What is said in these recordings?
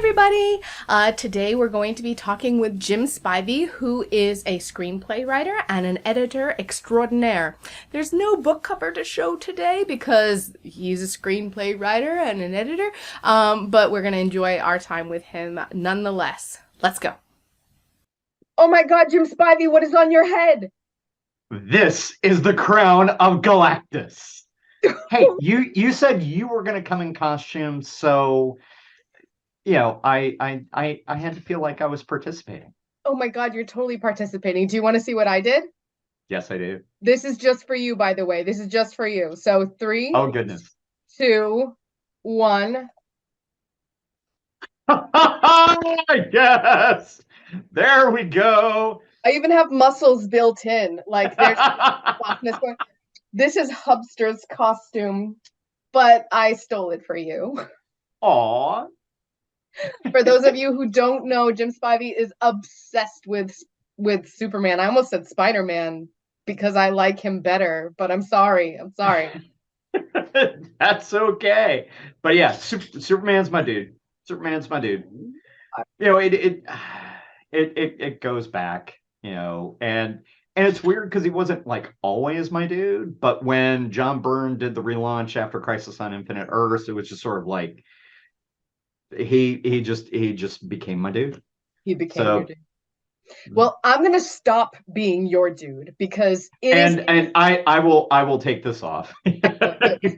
everybody! Today we're going to be talking with Jim Spivey, who is a screenplay writer and an editor extraordinaire. There's no book cover to show today because he's a screenplay writer and an editor, but we're going to enjoy our time with him nonetheless. Let's go. Oh my God, Jim Spivey, what is on your head? This is the crown of Galactus. Hey, you said you were going to come in costume, so I had to feel like I was participating. Oh my God, you're totally participating. Do you want to see what I did? Yes, I do. This is just for you, by the way. This is just for you. So 3, Oh goodness. 2, 1. Yes. There we go. I even have muscles built in. Like there's softness going. This is Hubster's costume, but I stole it for you. Aw. For those of you who don't know, Jim Spivey is obsessed with Superman. I almost said Spider-Man because I like him better, but I'm sorry. That's okay. But yeah, Superman's my dude. Superman's my dude. It goes back, and it's weird because he wasn't like always my dude, but when John Byrne did the relaunch after Crisis on Infinite Earths, it was just sort of like he just became my dude. He became your dude. Well, I'm gonna stop being your dude because I will take this off.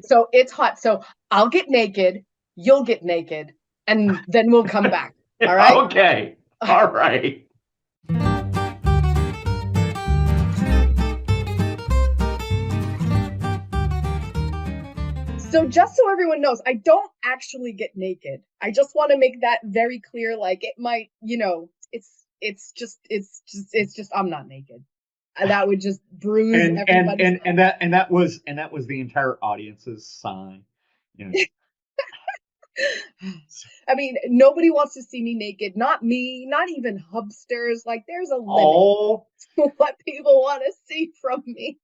So it's hot. So I'll get naked, you'll get naked, and then we'll come back. All right? Okay. All right. So just so everyone knows, I don't actually get naked. I just want to make that very clear. Like it might, it's just I'm not naked. That would just bruise everybody. And that was the entire audience's sign. I mean, nobody wants to see me naked. Not me, not even Hubsters. Like there's a limit to what people want to see from me.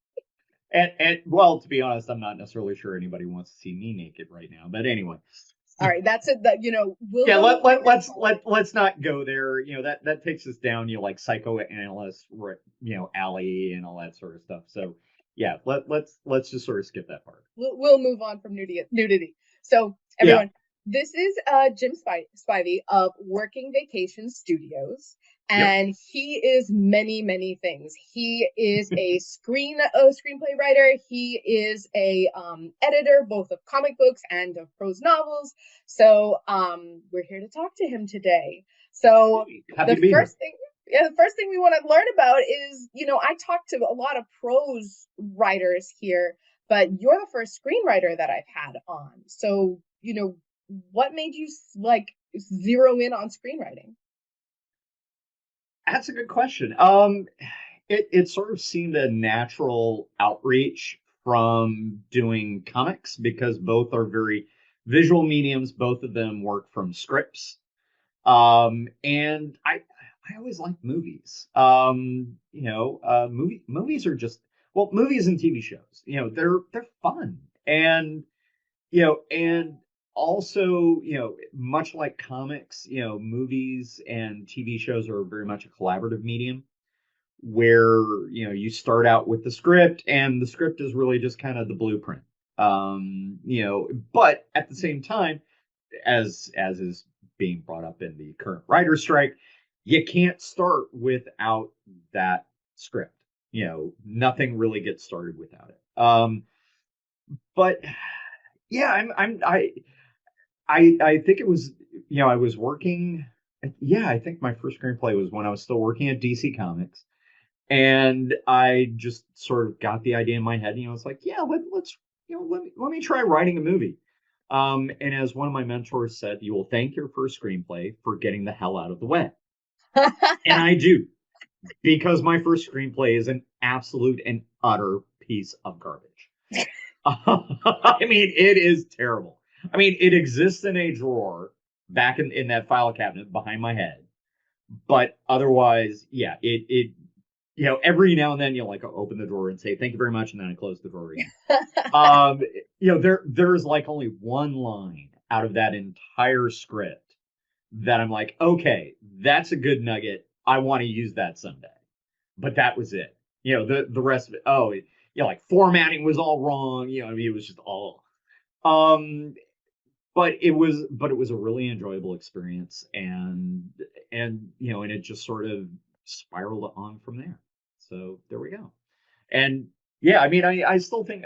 And well, to be honest, I'm not necessarily sure anybody wants to see me naked right now. But anyway. All right, that's it. That let's not go there. That takes us down. Like psychoanalyst, alley and all that sort of stuff. So yeah, let's just sort of skip that part. We'll move on from nudity. So everyone, This is Jim Spivey of Working Vacation Studios. And he is many, many things. He is a screenplay writer. He is a editor, both of comic books and of prose novels. So we're here to talk to him today. So the first thing we want to learn about is, I talk to a lot of prose writers here, but you're the first screenwriter that I've had on. So, what made you zero in on screenwriting? That's a good question. It sort of seemed a natural outreach from doing comics because both are very visual mediums. Both of them work from scripts. And I always liked movies. Movies are just, movies and TV shows, they're fun. And also, much like comics, movies and TV shows are very much a collaborative medium where, you start out with the script and the script is really just kind of the blueprint. But at the same time, as is being brought up in the current writer's strike, you can't start without that script. Nothing really gets started without it. But yeah, I think it was, I was working. Yeah, I think my first screenplay was when I was still working at DC Comics. And I just sort of got the idea in my head. It's like, yeah, let me try writing a movie. And as one of my mentors said, you will thank your first screenplay for getting the hell out of the way. And I do, because my first screenplay is an absolute and utter piece of garbage. I mean, it is terrible. I mean, it exists in a drawer back in that file cabinet behind my head. But otherwise, yeah, it every now and then you'll open the drawer and say, thank you very much. And then I close the drawer again. There's only one line out of that entire script that I'm like, okay, that's a good nugget. I want to use that someday. But that was it. The rest of it, like formatting was all wrong. I mean, it was just all um but it was a really enjoyable experience, and it just sort of spiraled on from there. So there we go. And yeah, I mean, I still think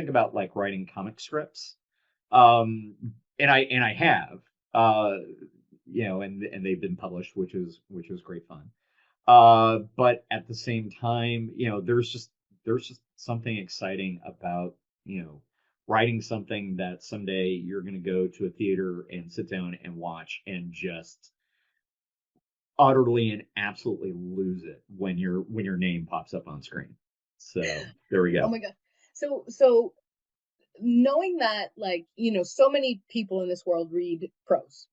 about like writing comic strips. um and I have, uh and they've been published, which is great fun. But at the same time, there's just something exciting about, writing something that someday you're going to go to a theater and sit down and watch and just utterly and absolutely lose it when your name pops up on screen. So there we Oh go. my god. So knowing that, like, so many people in this world read prose,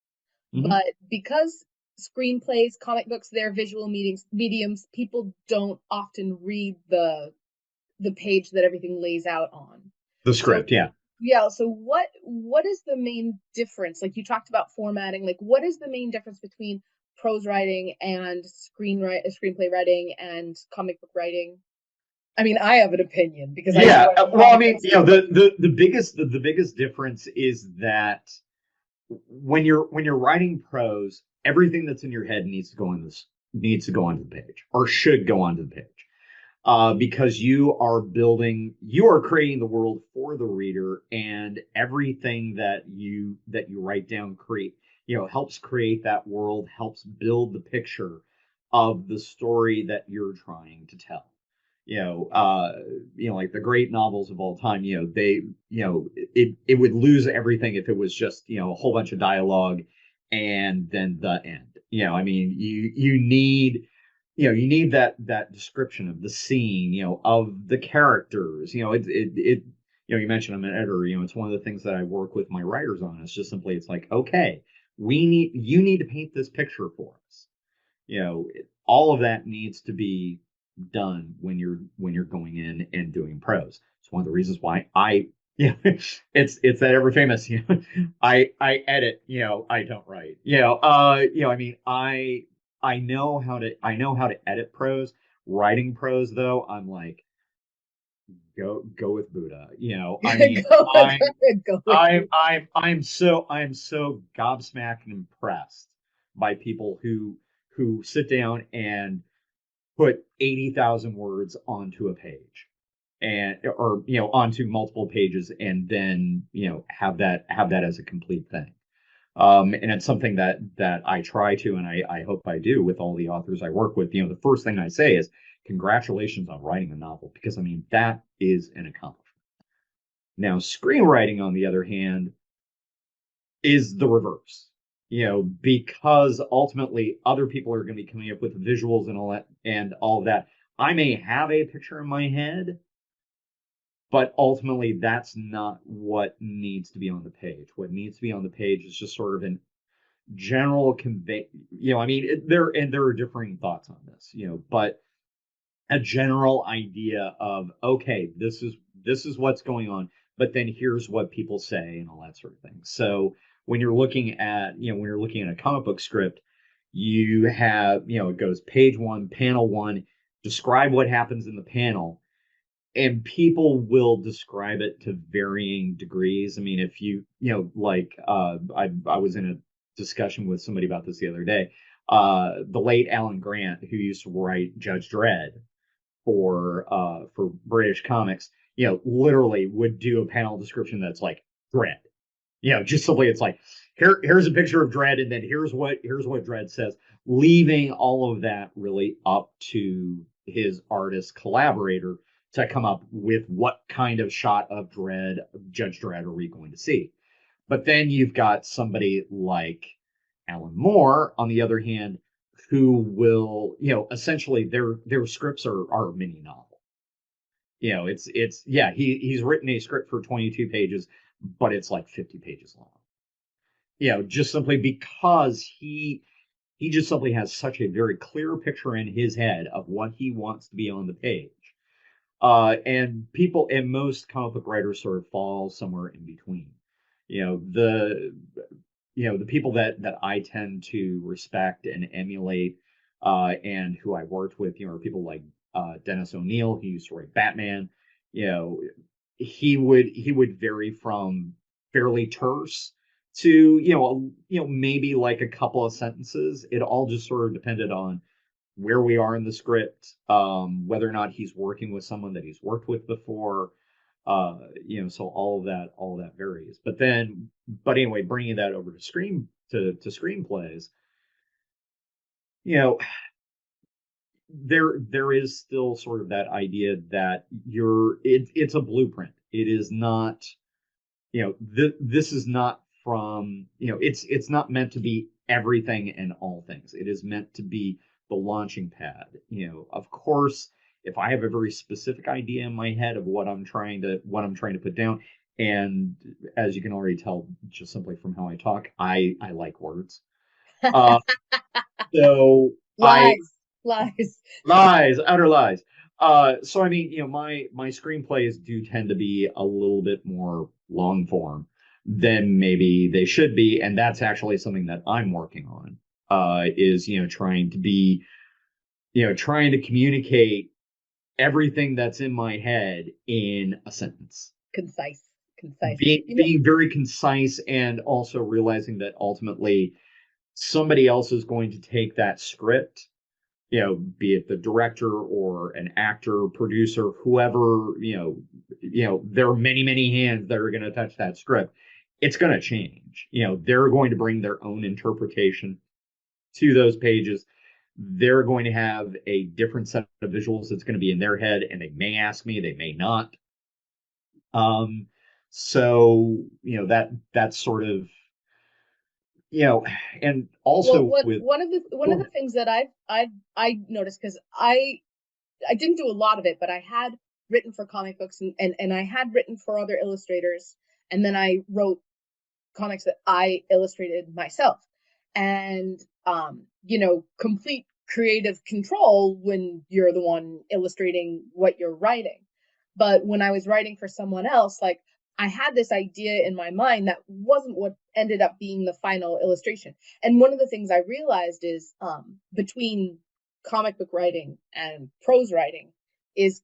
Hmm. but because screenplays, comic books, they're visual mediums, people don't often read the page that everything lays out on. The So script, yeah. yeah, so what is the main difference? Like, you talked about formatting, like, what is the main difference between prose writing and screenplay writing and comic book writing? I mean, I have an opinion because I used to Yeah, write well, I comic mean, books. the biggest difference is that when you're writing prose, everything that's in your head needs to go onto the page, or should go onto the page. Because you are creating the world for the reader, and everything that you write down helps create that world, helps build the picture of the story that you're trying to tell. Like the great novels of all time, it would lose everything if it was just, a whole bunch of dialogue and then the end. I mean, you need that description of the scene, of the characters. You mentioned I'm an editor. It's one of the things that I work with my writers on. It's just simply, it's like, okay, you need to paint this picture for us. All of that needs to be done when you're going in and doing prose. It's one of the reasons why it's that ever famous, I edit, I don't write. I mean, I know how to edit prose. Writing prose, though, I'm like, go with Buddha. I mean, go, I'm go with I'm you. I'm so gobsmacked and impressed by people who sit down and put 80,000 words onto a page, or onto multiple pages, and then have that as a complete thing. And it's something that I try to, and I hope I do with all the authors I work with. The first thing I say is congratulations on writing a novel, because I mean, that is an accomplishment. Now, screenwriting, on the other hand, is the reverse. Because ultimately other people are going to be coming up with the visuals and all that. I may have a picture in my head, but ultimately that's not what needs to be on the page. What needs to be on the page is just sort of an general convey. I mean, there are differing thoughts on this, but a general idea of, okay, this is what's going on, but then here's what people say and all that sort of thing. So when you're looking at a comic book script, you have, it goes page one, panel one, describe what happens in the panel, and people will describe it to varying degrees. I mean, if like, I was in a discussion with somebody about this the other day. The late Alan Grant, who used to write Judge Dredd for British comics, literally would do a panel description that's like Dredd. Just simply, it's like, here's a picture of Dredd, and then here's what Dredd says, leaving all of that really up to his artist collaborator to come up with what kind of shot of Judge Dredd, are we going to see. But then you've got somebody like Alan Moore, on the other hand, who will, essentially their scripts are a mini novel. It's yeah, he's written a script for 22 pages, but it's like 50 pages long. Just simply because he just simply has such a very clear picture in his head of what he wants to be on the page. And most comic book writers sort of fall somewhere in between. The the people that I tend to respect and emulate, and who I worked with, are people like Dennis O'Neil. He used to write Batman. You know, he would vary from fairly terse to maybe like a couple of sentences. It all just sort of depended on where we are in the script, whether or not he's working with someone that he's worked with before. So all of that varies. But anyway, bringing that over to screenplays, you know, there is still sort of that idea that it's a blueprint. It is not, this is not from, it's not meant to be everything and all things. It is meant to be the launching pad. Of course, if I have a very specific idea in my head of what I'm trying to put down, and as you can already tell just simply from how I talk, I like words. Uh, so I Lies. Lies, utter lies. So I mean, my screenplays do tend to be a little bit more long form than maybe they should be, and that's actually something that I'm working on. Is trying to communicate everything that's in my head in a sentence. Concise. Being very concise, and also realizing that ultimately somebody else is going to take that script, be it the director or an actor, producer, whoever, there are many, many hands that are going to touch that script. It's going to change. They're going to bring their own interpretation to those pages. They're going to have a different set of visuals that's going to be in their head, and they may ask me, they may not. So, that's sort of, and also one of the things that I noticed, because I didn't do a lot of it, but I had written for comic books, and I had written for other illustrators, and then I wrote comics that I illustrated myself. And complete creative control when you're the one illustrating what you're writing. But when I was writing for someone else, like, I had this idea in my mind that wasn't what ended up being the final illustration. And one of the things I realized is, between comic book writing and prose writing is,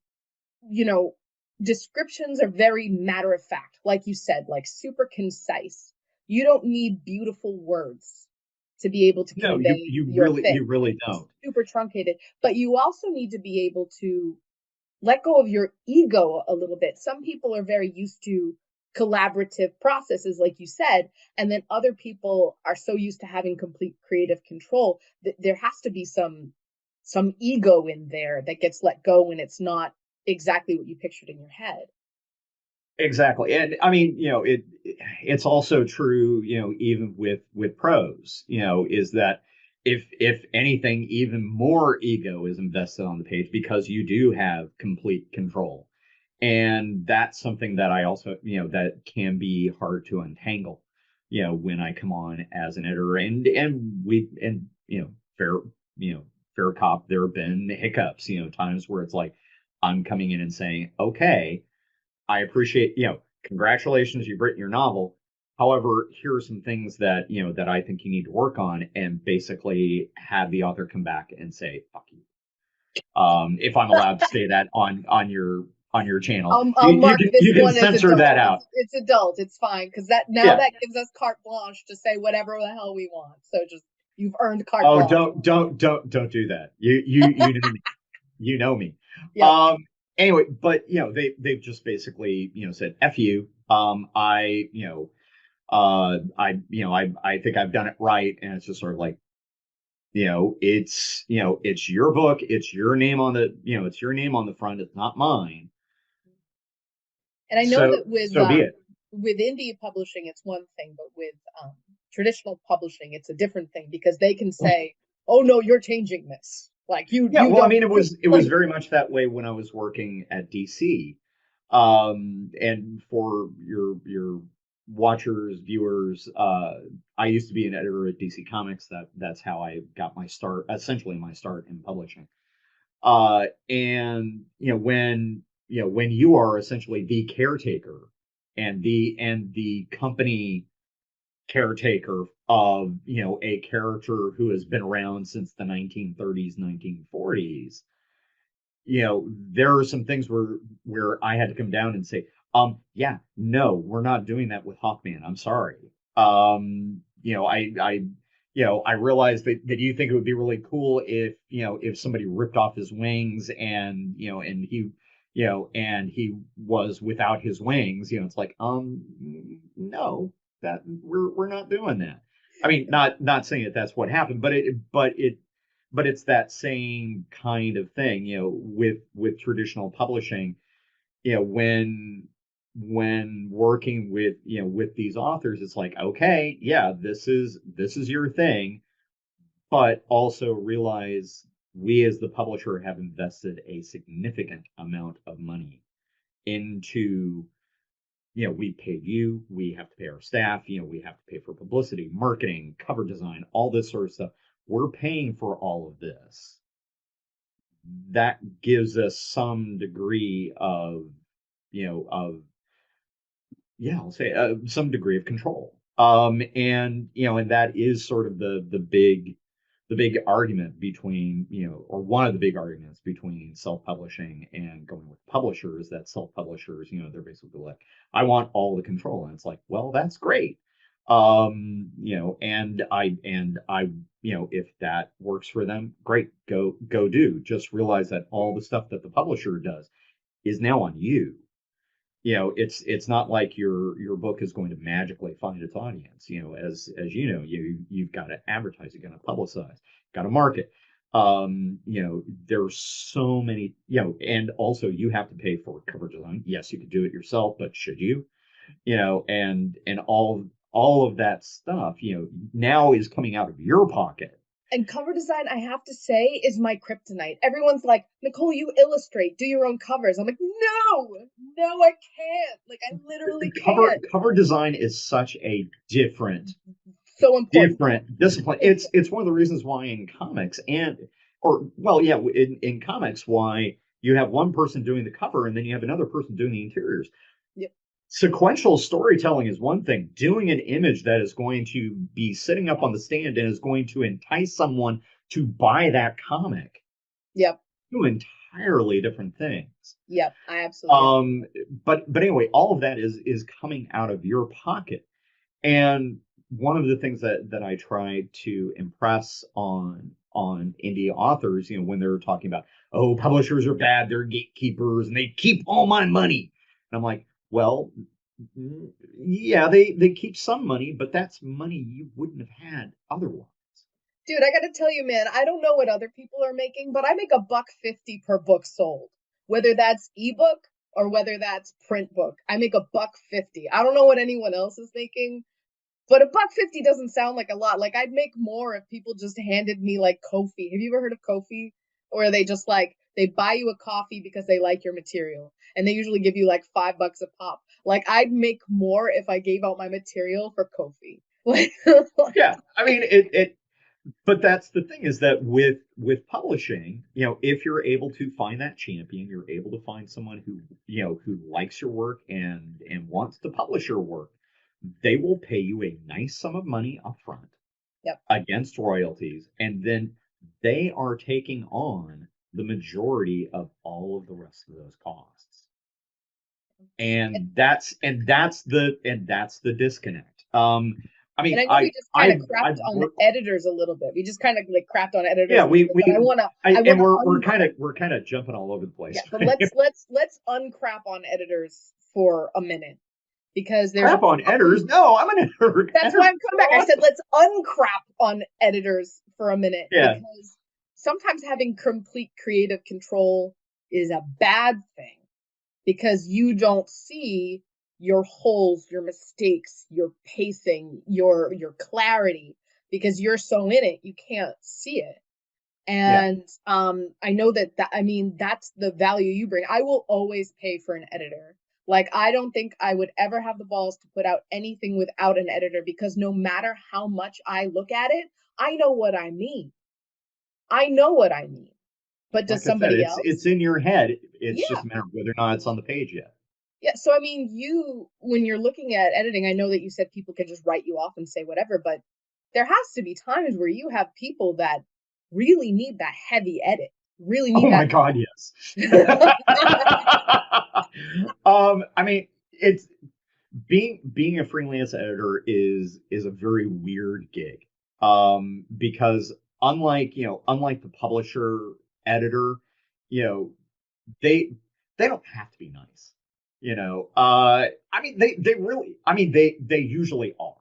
descriptions are very matter of fact, like you said, like super concise. You don't need beautiful words to be able to convey you really don't. Super truncated. But you also need to be able to let go of your ego a little bit. Some people are very used to collaborative processes, like you said, and then other people are so used to having complete creative control that there has to be some ego in there that gets let go when it's not exactly what you pictured in your head. Exactly. And I mean, it's also true, even with prose, is that if anything, even more ego is invested on the page because you do have complete control. And that's something that I also, that can be hard to untangle, when I come on as an editor. Fair cop, there have been hiccups, times where it's like I'm coming in and saying, okay, I appreciate, congratulations, you've written your novel. However, here are some things that, that I think you need to work on, and basically have the author come back and say, fuck you. If I'm allowed to say that on your channel, I'll mark this you can one censor as adult. that out. It's adult. It's fine, because that gives us carte blanche to say whatever the hell we want. So just, you've earned carte blanche. Oh, don't do that. You know me. You know me. Yep. Anyway, but they've just basically said F you. I think I've done it right, and it's just sort of like, it's your book, it's your name on the front, it's not mine. And I know that with so be it. With indie publishing, it's one thing, but with traditional publishing, it's a different thing, because they can say, "Oh no, you're changing this." Like you. Yeah, you well, I don't, mean, it was very much that way when I was working at DC. And for your watchers, viewers, I used to be an editor at DC Comics. That's how I got my start, essentially my start in publishing. And when you are essentially the caretaker and the company caretaker of, a character who has been around since the 1930s, 1940s, there are some things where I had to come down and say, yeah, no, we're not doing that with Hawkman. I'm sorry. I realized that you think it would be really cool if somebody ripped off his wings and he was without his wings. It's like, no, that we're not doing that. I mean, not saying that that's what happened, but it's that same kind of thing, with traditional publishing, when working with these authors, it's like, okay, yeah, this is your thing, but also realize we as the publisher have invested a significant amount of money into, we paid you, we have to pay our staff, we have to pay for publicity, marketing, cover design, all this sort of stuff. We're paying for all of this. That gives us some degree of, I'll say some degree of control. And that is sort of the big argument between, or one of the big arguments between self-publishing and going with publishers, that self-publishers, they're basically like, I want all the control. And it's like, well, that's great. And I, if that works for them, great, go do. Just realize that all the stuff that the publisher does is now on you. It's not like your book is going to magically find its audience. As you've got to advertise, you've got to publicize, got to market. There's so many, and also you have to pay for cover design. Yes, you could do it yourself, but should you? And all of that stuff, now is coming out of your pocket. And cover design, I have to say, is my kryptonite. Everyone's like, Nicole, you illustrate, do your own covers. I'm like, no, I can't. Like, I literally can't. Cover design is such a different discipline. It's one of the reasons why in comics in comics, why you have one person doing the cover and then you have another person doing the interiors. Yep. Sequential storytelling is one thing. Doing an image that is going to be sitting up on the stand and is going to entice someone to buy that comic. Yep. Two entirely different things. Yep, I absolutely. But anyway, all of that is coming out of your pocket. And one of the things that I try to impress on indie authors, when they're talking about, oh, publishers are bad, they're gatekeepers, and they keep all my money. And I'm like, well, yeah, they keep some money, but that's money you wouldn't have had otherwise. Dude, I gotta tell you, man, I don't know what other people are making, but I make $1.50 per book sold. Whether that's ebook or whether that's print book, I make $1.50. I don't know what anyone else is making, but $1.50 doesn't sound like a lot. Like, I'd make more if people just handed me like Ko-fi. Have you ever heard of Ko-fi? Or they just like, they buy you a coffee because they like your material, and they usually give you like $5 a pop. Like, I'd make more if I gave out my material for Ko-fi. Yeah, I mean but that's the thing, is that with publishing, if you're able to find that champion, you're able to find someone who likes your work and wants to publish your work, they will pay you a nice sum of money up front. Yep. Against royalties, and then they are taking on the majority of all of the rest of those costs. And that's the disconnect. I mean, and I know we just kind of crapped on editors a little bit. We just kind of like crapped on editors. Yeah, we're kind of jumping all over the place. Yeah, but let's uncrap on editors for a minute, because there's crap on editors. No, I'm an editor. That's why I'm coming back. I said let's uncrap on editors for a minute. Yeah. Because sometimes having complete creative control is a bad thing, because you don't see your holes, your mistakes, your pacing, your clarity, because you're so in it, you can't see it. And I know that's the value you bring. I will always pay for an editor. Like, I don't think I would ever have the balls to put out anything without an editor, because no matter how much I look at it, I know what I mean. But does somebody else? It's in your head. It's just a matter of whether or not it's on the page yet. Yeah, so I mean, when you're looking at editing, I know that you said people can just write you off and say whatever, but there has to be times where you have people that really need that heavy edit, really need Oh my that. God, yes. I mean, it's being a freelance editor is a very weird gig. Because unlike the publisher editor, you know, they don't have to be nice. I mean they usually are.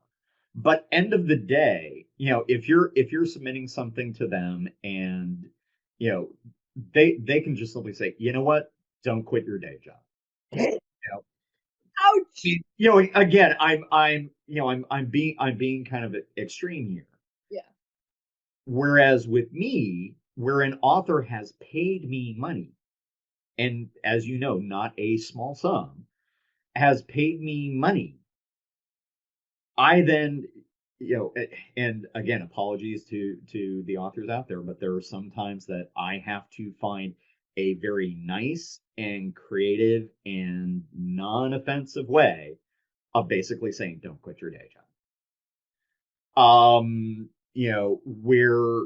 But end of the day, if you're submitting something to them and you know they can just simply say, you know what, don't quit your day job. You know, Ouch. again, I'm being kind of extreme here. Yeah. Whereas with me, where an author has paid me money, and as you know, not a small sum, has paid me money, I then, and again, apologies to the authors out there, but there are some times that I have to find a very nice and creative and non-offensive way of basically saying, don't quit your day job. Where,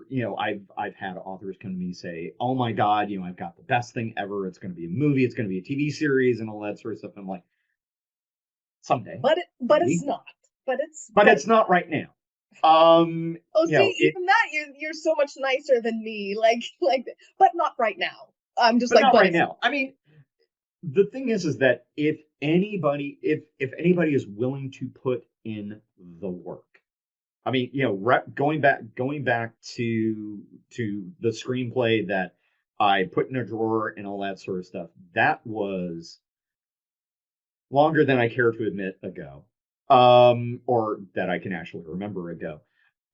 I've had authors come to me say, oh my God, I've got the best thing ever. It's going to be a movie. It's going to be a TV series and all that sort of stuff. And I'm like, someday, But it's maybe, not. but it's not right now. Oh, see, even that you're so much nicer than me. But not right now. I'm just but like, not but right it's now. I mean, the thing is that if anybody is willing to put in the work, I mean, going back to the screenplay that I put in a drawer and all that sort of stuff, that was longer than I care to admit ago, or that I can actually remember ago.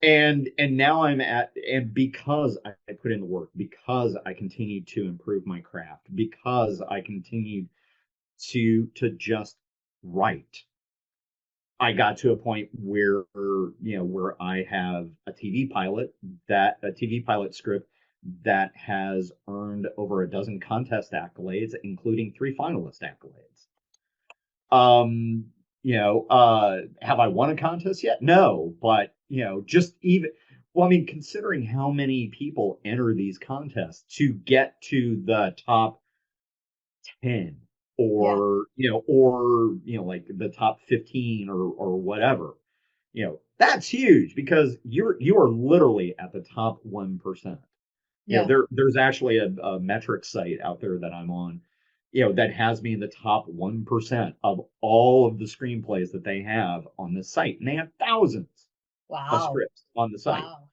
And now and because I put in the work, because I continued to improve my craft, because I continued to just write, I got to a point where I have a TV pilot script that has earned over a dozen contest accolades, including 3 finalist accolades. Have I won a contest yet? No, but just even, well, I mean, considering how many people enter these contests to get to the top 10, yeah, or like the top 15 or whatever, that's huge because you are literally at the top 1%. yeah. There's actually a metric site out there that I'm on, that has me in the top 1% of all of the screenplays that they have on the site. And they have thousands of Wow. scripts on the site. Wow. You're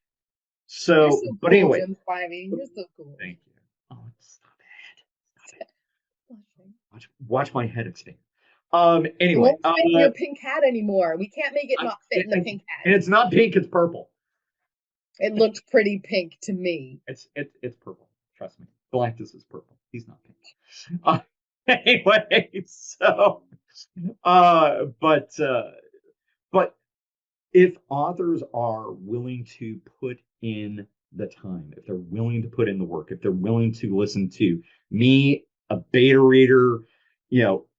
So, so but cool, anyway, Jim Spivey. You're so cool. thank you. Oh, stop it. Stop it. Watch my head expand. It Anyway, won't fit in your pink hat anymore. We can't make it I, not fit in the pink hat. and it's not pink, it's purple. It looked pretty pink to me. It's purple. Trust me. Galactus is purple. He's not pink. Anyway, so but if authors are willing to put in the time, if they're willing to put in the work, if they're willing to listen to me, a beta reader,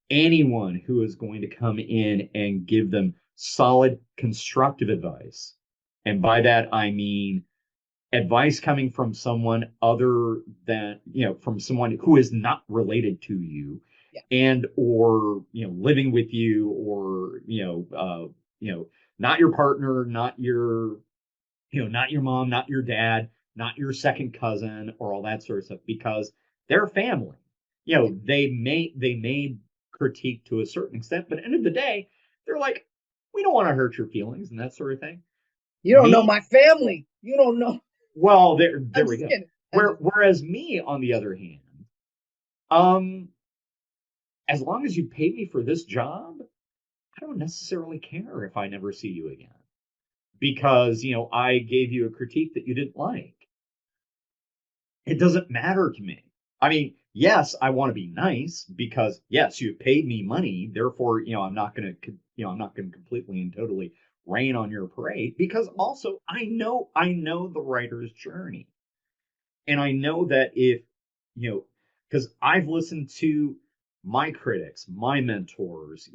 anyone who is going to come in and give them solid, constructive advice. And by that, I mean advice coming from someone other than, from someone who is not related to you, Yeah. and or living with you, or not your partner, not your mom, not your dad, not your second cousin, or all that sort of stuff, because they're family. They may critique to a certain extent, but at the end of the day, they're like, we don't want to hurt your feelings and that sort of thing. You don't know my family. You don't know. Well, there I'm we just go. kidding. Whereas me, on the other hand, as long as you pay me for this job, I don't necessarily care if I never see you again, because I gave you a critique that you didn't like. It doesn't matter to me. I mean, yes, I want to be nice because yes, you paid me money, therefore, I'm not going to completely and totally rain on your parade, because also I know the writer's journey. And I know that if, because I've listened to my critics, my mentors,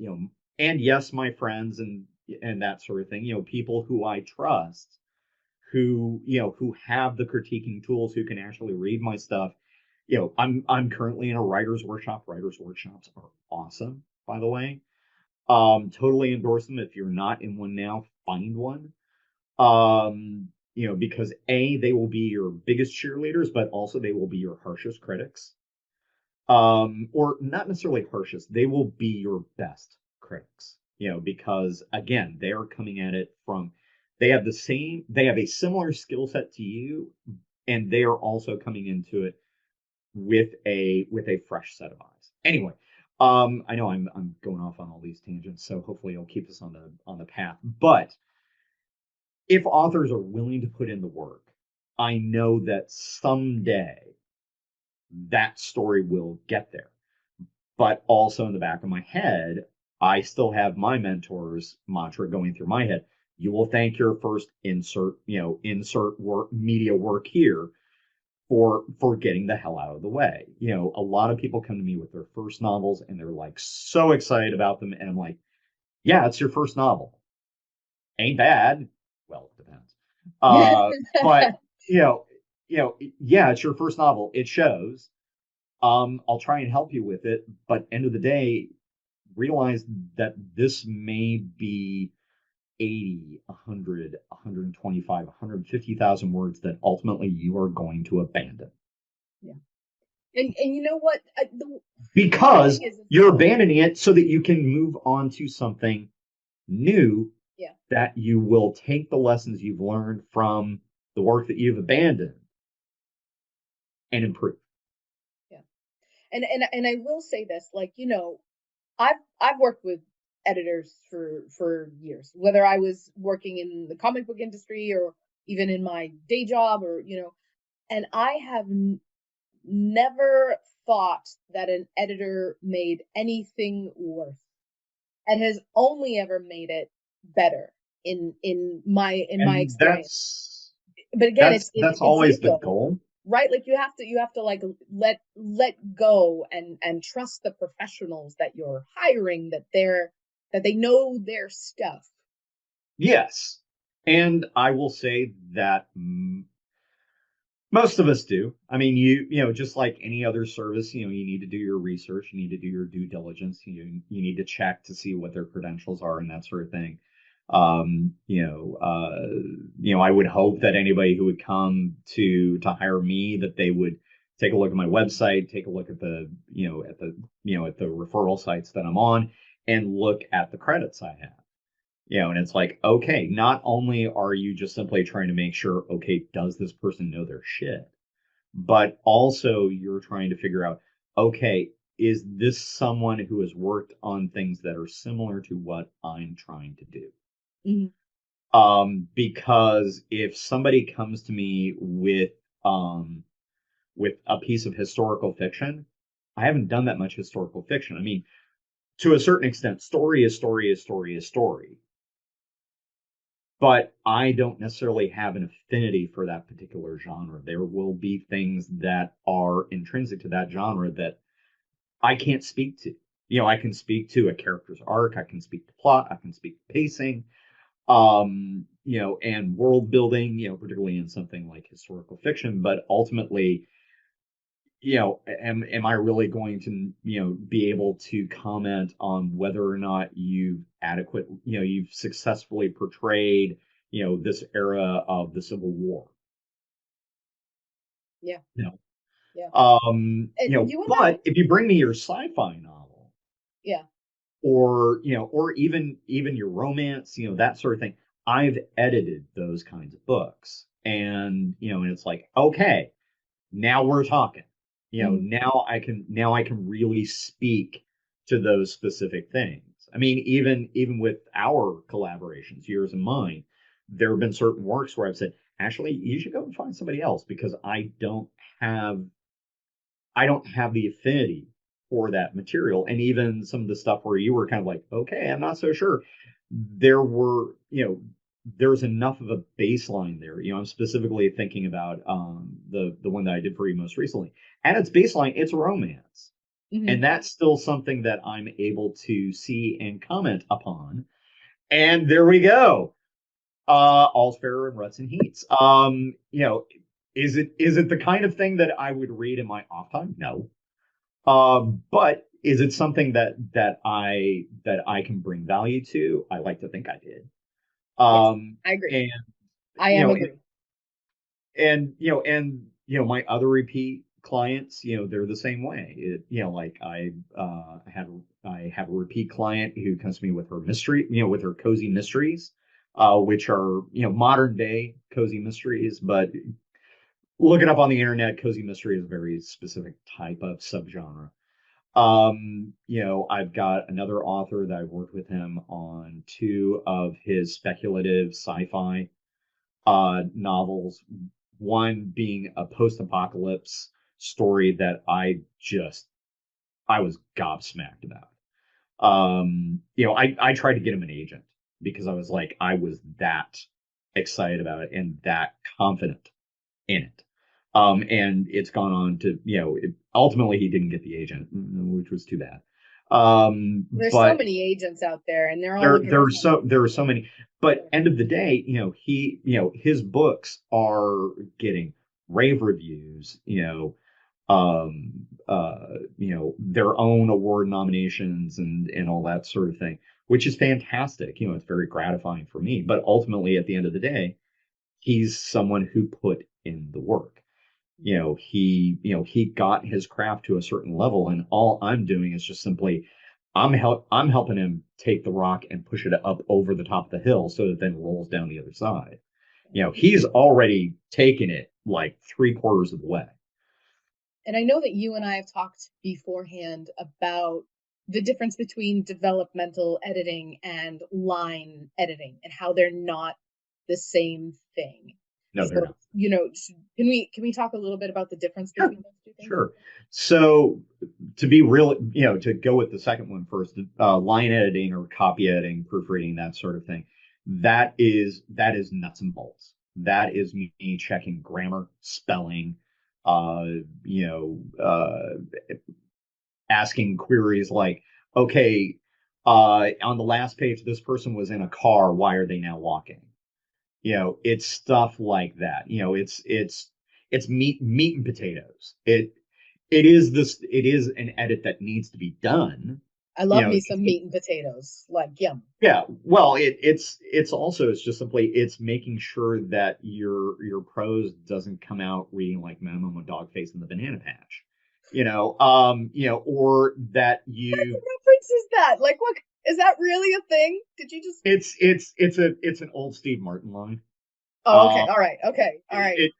and yes, my friends and that sort of thing, people who I trust. who, who have the critiquing tools, who can actually read my stuff. I'm currently in a writer's workshop. Writer's workshops are awesome, by the way. Totally endorse them. If you're not in one now, find one. Because they will be your biggest cheerleaders, but also they will be your harshest critics. Or not necessarily harshest, they will be your best critics, because again, they are coming at it from, they have a similar skill set to you, and they are also coming into it with a fresh set of eyes. Anyway, I know I'm going off on all these tangents, so hopefully it'll keep us on the path. But if authors are willing to put in the work, I know that someday that story will get there. But also in the back of my head, I still have my mentor's mantra going through my head. You will thank your first insert work, media work here for getting the hell out of the way. A lot of people come to me with their first novels and they're like so excited about them. And I'm like, yeah, it's your first novel. Ain't bad. Well, it depends. But yeah, it's your first novel. It shows. I'll try and help you with it, but end of the day, realize that this may be 80, 100, 125, 150,000 words that ultimately you are going to abandon. Yeah. And you know what? Because you're abandoning it so that you can move on to something new. Yeah. That you will take the lessons you've learned from the work that you've abandoned and improve. Yeah. And I will say this, like, I've worked with editors for years, whether I was working in the comic book industry or even in my day job, or and I have never thought that an editor made anything worse, and has only ever made it better in my experience. But again, that's always the goal, right? Like you have to like let go and trust the professionals that you're hiring, that they know their stuff. Yes. And I will say that most of us do. I mean, just like any other service, you need to do your research, you need to do your due diligence, you need to check to see what their credentials are and that sort of thing. I would hope that anybody who would come to hire me, that they would take a look at my website, take a look at the referral sites that I'm on, and look at the credits I have. And it's like, okay, not only are you just simply trying to make sure, okay, does this person know their shit? But also you're trying to figure out, okay, is this someone who has worked on things that are similar to what I'm trying to do? Because if somebody comes to me with a piece of historical fiction, I haven't done that much historical fiction. I mean, to a certain extent, story is story is story is story. But I don't necessarily have an affinity for that particular genre. There will be things that are intrinsic to that genre that I can't speak to. I can speak to a character's arc, I can speak to plot, I can speak to pacing, and world building, particularly in something like historical fiction. But ultimately, am I really going to, be able to comment on whether or not you've successfully portrayed, this era of the Civil War? Yeah. No. Yeah. But if you bring me your sci-fi novel, yeah, or even your romance, that sort of thing, I've edited those kinds of books, and and it's like, okay, now we're talking. Now I can really speak to those specific things. I mean, even with our collaborations, yours and mine, there have been certain works where I've said, actually, you should go and find somebody else, because I don't have the affinity for that material. And even some of the stuff where you were kind of like, okay, I'm not so sure. There's enough of a baseline there. I'm specifically thinking about the one that I did for you most recently. At its baseline, it's a romance. And that's still something that I'm able to see and comment upon. And there we go. All's fair in ruts and heats. Is it the kind of thing that I would read in my off time? No. But is it something that I can bring value to? I like to think I did. Yes, Um, I agree. and I you am know, agree. my other repeat clients, they're the same way. Like I have a repeat client who comes to me with her mystery, with her cozy mysteries, which are modern day cozy mysteries, but look it up on the internet. Cozy mystery is a very specific type of subgenre. I've got another author that I've worked with him on two of his speculative sci-fi novels, one being a post-apocalypse story that I was gobsmacked about. I tried to get him an agent because I was that excited about it and that confident in it. And it's gone on to, ultimately he didn't get the agent, which was too bad. There's so But many agents out there, and they're all looking for there are so many. But end of the day, his books are getting rave reviews, their own award nominations and all that sort of thing, which is fantastic. It's very gratifying for me. But ultimately, at the end of the day, he's someone who put in the work. He got his craft to a certain level, and all I'm doing is just simply I'm helping him take the rock and push it up over the top of the hill so that it then rolls down the other side. He's already taken it like 3/4 of the way. And I know that you and I have talked beforehand about the difference between developmental editing and line editing and how they're not the same thing. No, they're So, not. can we talk a little bit about the difference Sure. between those two things? Sure. So to be real, to go with the second one first, line editing or copy editing, proofreading, that sort of thing, that is nuts and bolts. That is me checking grammar, spelling, uh, you know, asking queries like, okay, on the last page, this person was in a car. Why are they now walking? It's stuff like that. It's meat and potatoes. It is an edit that needs to be done. I love me some meat and potatoes, like yum. Yeah, well, it's just simply it's making sure that your prose doesn't come out reading like Minimum a dog face in the banana patch. Or that What you reference is that? Like, what is that really a thing? Did you just? it's an old Steve Martin line. Oh, okay. Um, All right. Okay. All right.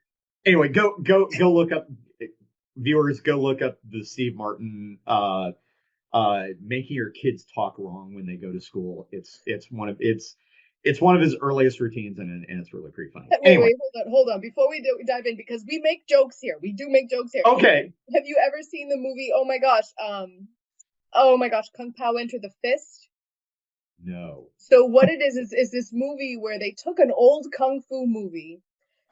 Anyway, go look up, viewers, go look up the Steve Martin making your kids talk wrong when they go to school. It's one of his earliest routines, and it's really pretty funny. Anyway, Wait, hold on. Before we dive in, because we make jokes here. We do make jokes here. okay. Have you ever seen the movie? Oh my gosh, Kung Pao Enter the Fist. No. So what it is this movie where they took an old kung fu movie,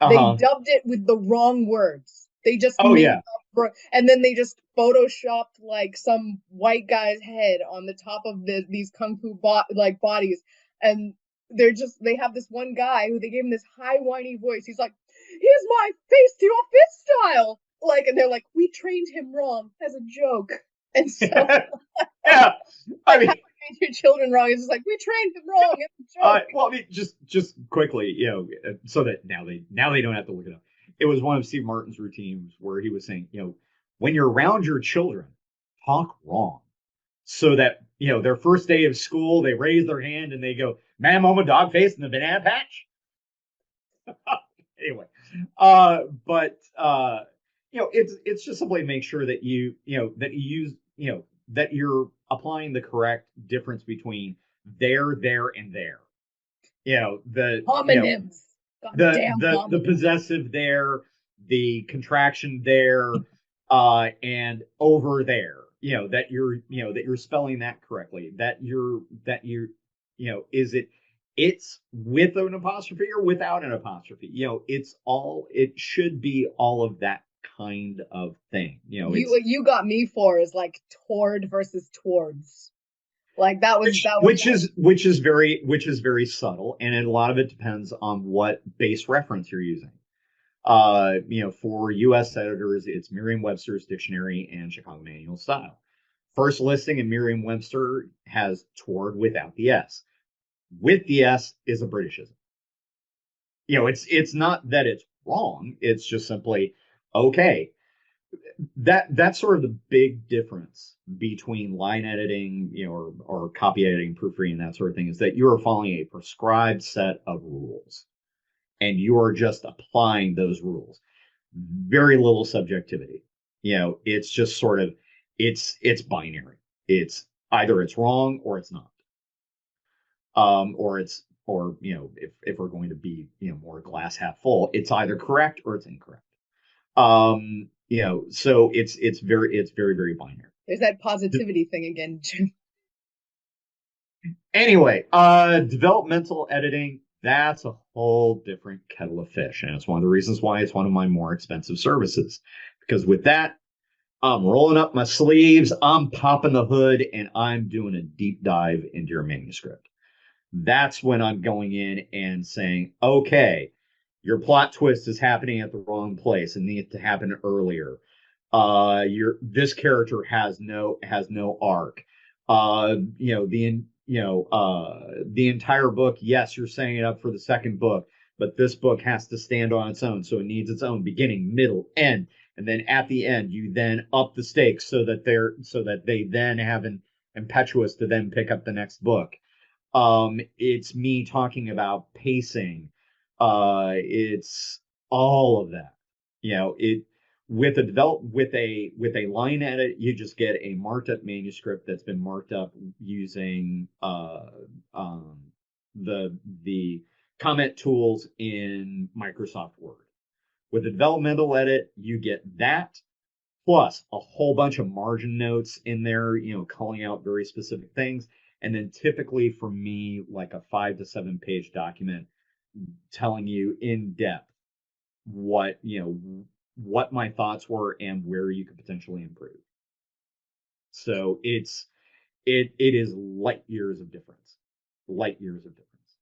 they Uh-huh. dubbed it with the wrong words. They just Oh made yeah. up, and then they just photoshopped like some white guy's head on the top of these kung fu bodies, and they have this one guy who they gave him this high whiny voice. He's like, "Here's my face to your fist style," like, and they're like, "We trained him wrong as a joke," and so Yeah. I like mean, how you train your children wrong. It's just like we trained them wrong as a joke. well, I mean, just quickly, so that now they don't have to look it up. It was one of Steve Martin's routines where he was saying, when you're around your children, talk wrong, so that their first day of school, they raise their hand and they go, "Ma'am, I'm a dog face in the banana patch." Anyway, but it's just simply make sure that that you use that you're applying the correct difference between there, and there. Homonyms. Goddamn The homonyms. possessive there, the contraction there, and over there. That you're spelling that correctly. Is it's with an apostrophe or without an apostrophe. It should be all of that kind of thing. It's What you got me for is like toward versus towards. Like that was which is very subtle, and a lot of it depends on what base reference you're using. For U.S. editors, it's Merriam-Webster's dictionary and Chicago Manual Style. First listing in Merriam-Webster has toward without the S. With the S is a Britishism. It's not that it's wrong. It's just simply okay. That's sort of the big difference between line editing, or copy editing, proofreading, that sort of thing, is that you are following a prescribed set of rules, and you are just applying those rules. Very little subjectivity. It's just sort of it's binary. It's either it's wrong or it's not. If we're going to be more glass half full, it's either correct or it's incorrect. So it's very, very binary. There's that positivity thing again, Jim. Anyway, developmental editing, that's a whole different kettle of fish. And it's one of the reasons why it's one of my more expensive services. Because with that, I'm rolling up my sleeves, I'm popping the hood, and I'm doing a deep dive into your manuscript. That's when I'm going in and saying, okay, your plot twist is happening at the wrong place and needs to happen earlier. This character has no arc. The entire book, yes, you're setting it up for the second book, but this book has to stand on its own, so it needs its own beginning, middle, end, and then at the end you then up the stakes so that they then have an impetuous to then pick up the next book. It's me talking about pacing. It's all of that. With a line edit, you just get a marked up manuscript that's been marked up using the comment tools in Microsoft Word. With a developmental edit, you get that plus a whole bunch of margin notes in there, calling out very specific things. And then typically for me, like a 5 to 7 page document telling you in depth what my thoughts were and where you could potentially improve. So it is light years of difference. Light years of difference.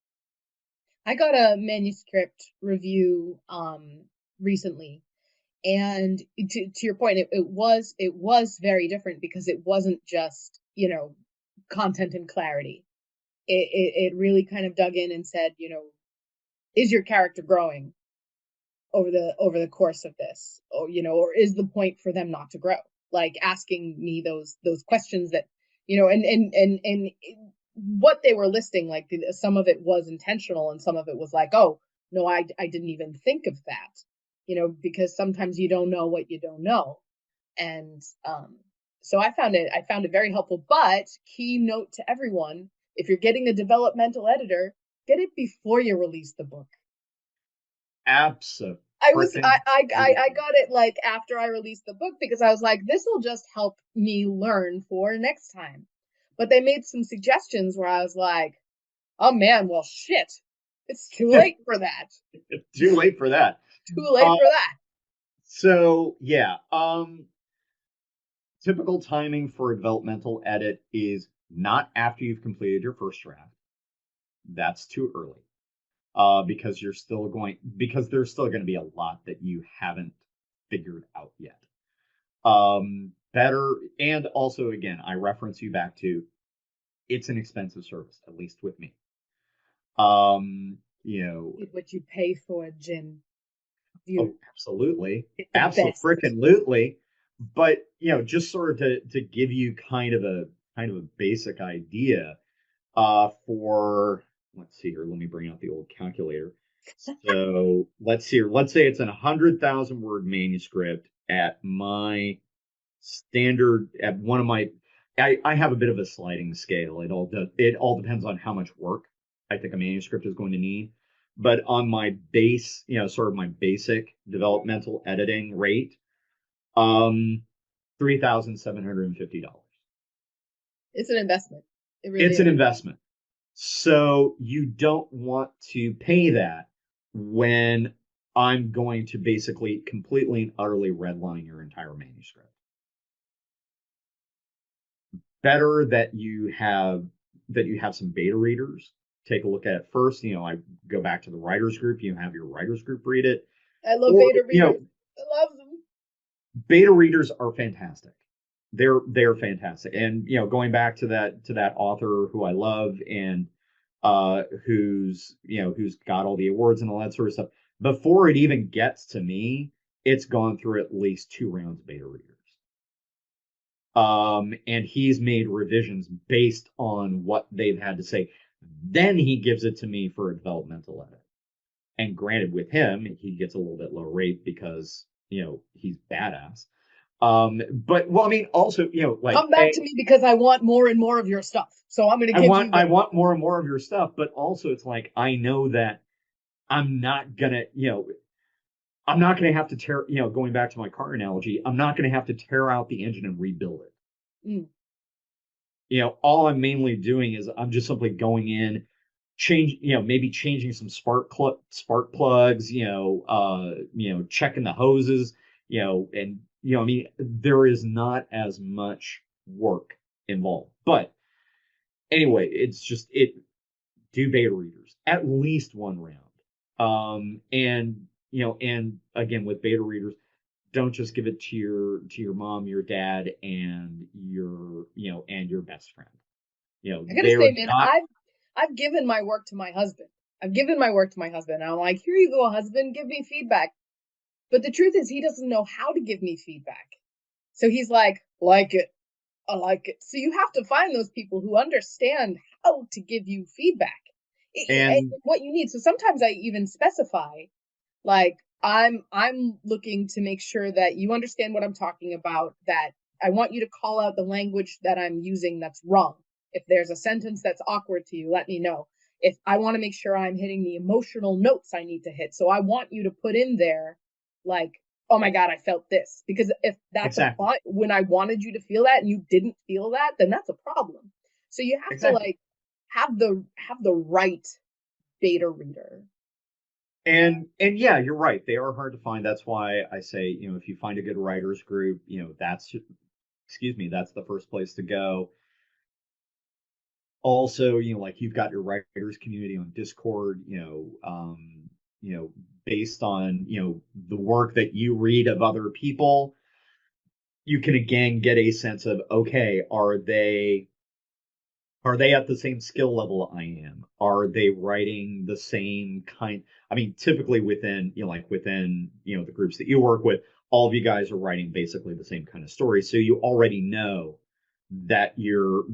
I got a manuscript review recently, and to your point, it was very different because it wasn't just content and clarity. It really kind of dug in and said, is your character growing over the course of this, or is the point for them not to grow? Like asking me those questions that and what they were listing, like some of it was intentional and some of it was like, oh no, I didn't even think of that, because sometimes you don't know what you don't know. And so I found it very helpful. But key note to everyone: if you're getting a developmental editor, get it before you release the book. Absolutely. I got it like after I released the book because I was like, this will just help me learn for next time. But they made some suggestions where I was like, oh man, well shit, it's too late for that. Too late for that. Too late for that. So yeah, typical timing for a developmental edit is not after you've completed your first draft. That's too early. Because there's still going to be a lot that you haven't figured out yet. Better, and also again, I reference you back to, it's an expensive service, at least with me. What you pay for, Jim. Absolutely. Absolutely. But just sort of to give you kind of a basic idea, for, let's see here, let me bring out the old calculator. So let's see here. Let's say it's an 100,000 word manuscript at my standard, at one of my, I have a bit of a sliding scale. It all depends on how much work I think a manuscript is going to need. But on my base, sort of my basic developmental editing rate, $3,750. It's an investment. It's an investment. So you don't want to pay that when I'm going to basically completely and utterly redline your entire manuscript. better that you have some beta readers take a look at it first. I go back to the writers group. You have your writers group read it, I love or beta readers. I love them. beta readers are fantastic. They're fantastic. And going back to that author who I love, and who's got all the awards and all that sort of stuff, before it even gets to me, it's gone through at least 2 rounds of beta readers. And he's made revisions based on what they've had to say. Then he gives it to me for a developmental edit. And granted, with him, he gets a little bit low rate because he's badass. But well, I mean, also, like, come back to me because I want more and more of your stuff. So I'm going to give you. I want more and more of your stuff, but also it's like I know that I'm not gonna, I'm not gonna have to tear, going back to my car analogy, I'm not gonna have to tear out the engine and rebuild it. Mm. All I'm mainly doing is I'm just simply going in, maybe changing some spark plugs, checking the hoses, and I mean, there is not as much work involved. But anyway, it's just do beta readers at least 1 round. And again, with beta readers, don't just give it to your mom, your dad, and your best friend. I gotta say, man, I've given my work to my husband. And I'm like, here you go, husband, give me feedback. But the truth is, he doesn't know how to give me feedback. So he's like it, I like it. So you have to find those people who understand how to give you feedback and what you need. So sometimes I even specify, like, I'm looking to make sure that you understand what I'm talking about, that I want you to call out the language that I'm using that's wrong. If there's a sentence that's awkward to you, let me know. If I want to make sure I'm hitting the emotional notes I need to hit. So I want you to put in there, like, oh my God, I felt this. Because if that's exactly. when I wanted you to feel that and you didn't feel that, then that's a problem. So you have to, like, have the right beta reader. And yeah, you're right. They are hard to find. That's why I say, if you find a good writers group, that's the first place to go. Also, like, you've got your writers community on Discord, based on, the work that you read of other people, you can again get a sense of, okay, are they at the same skill level I am? Are they writing the same kind? I mean, typically within, the groups that you work with, all of you guys are writing basically the same kind of story. So you already know that you're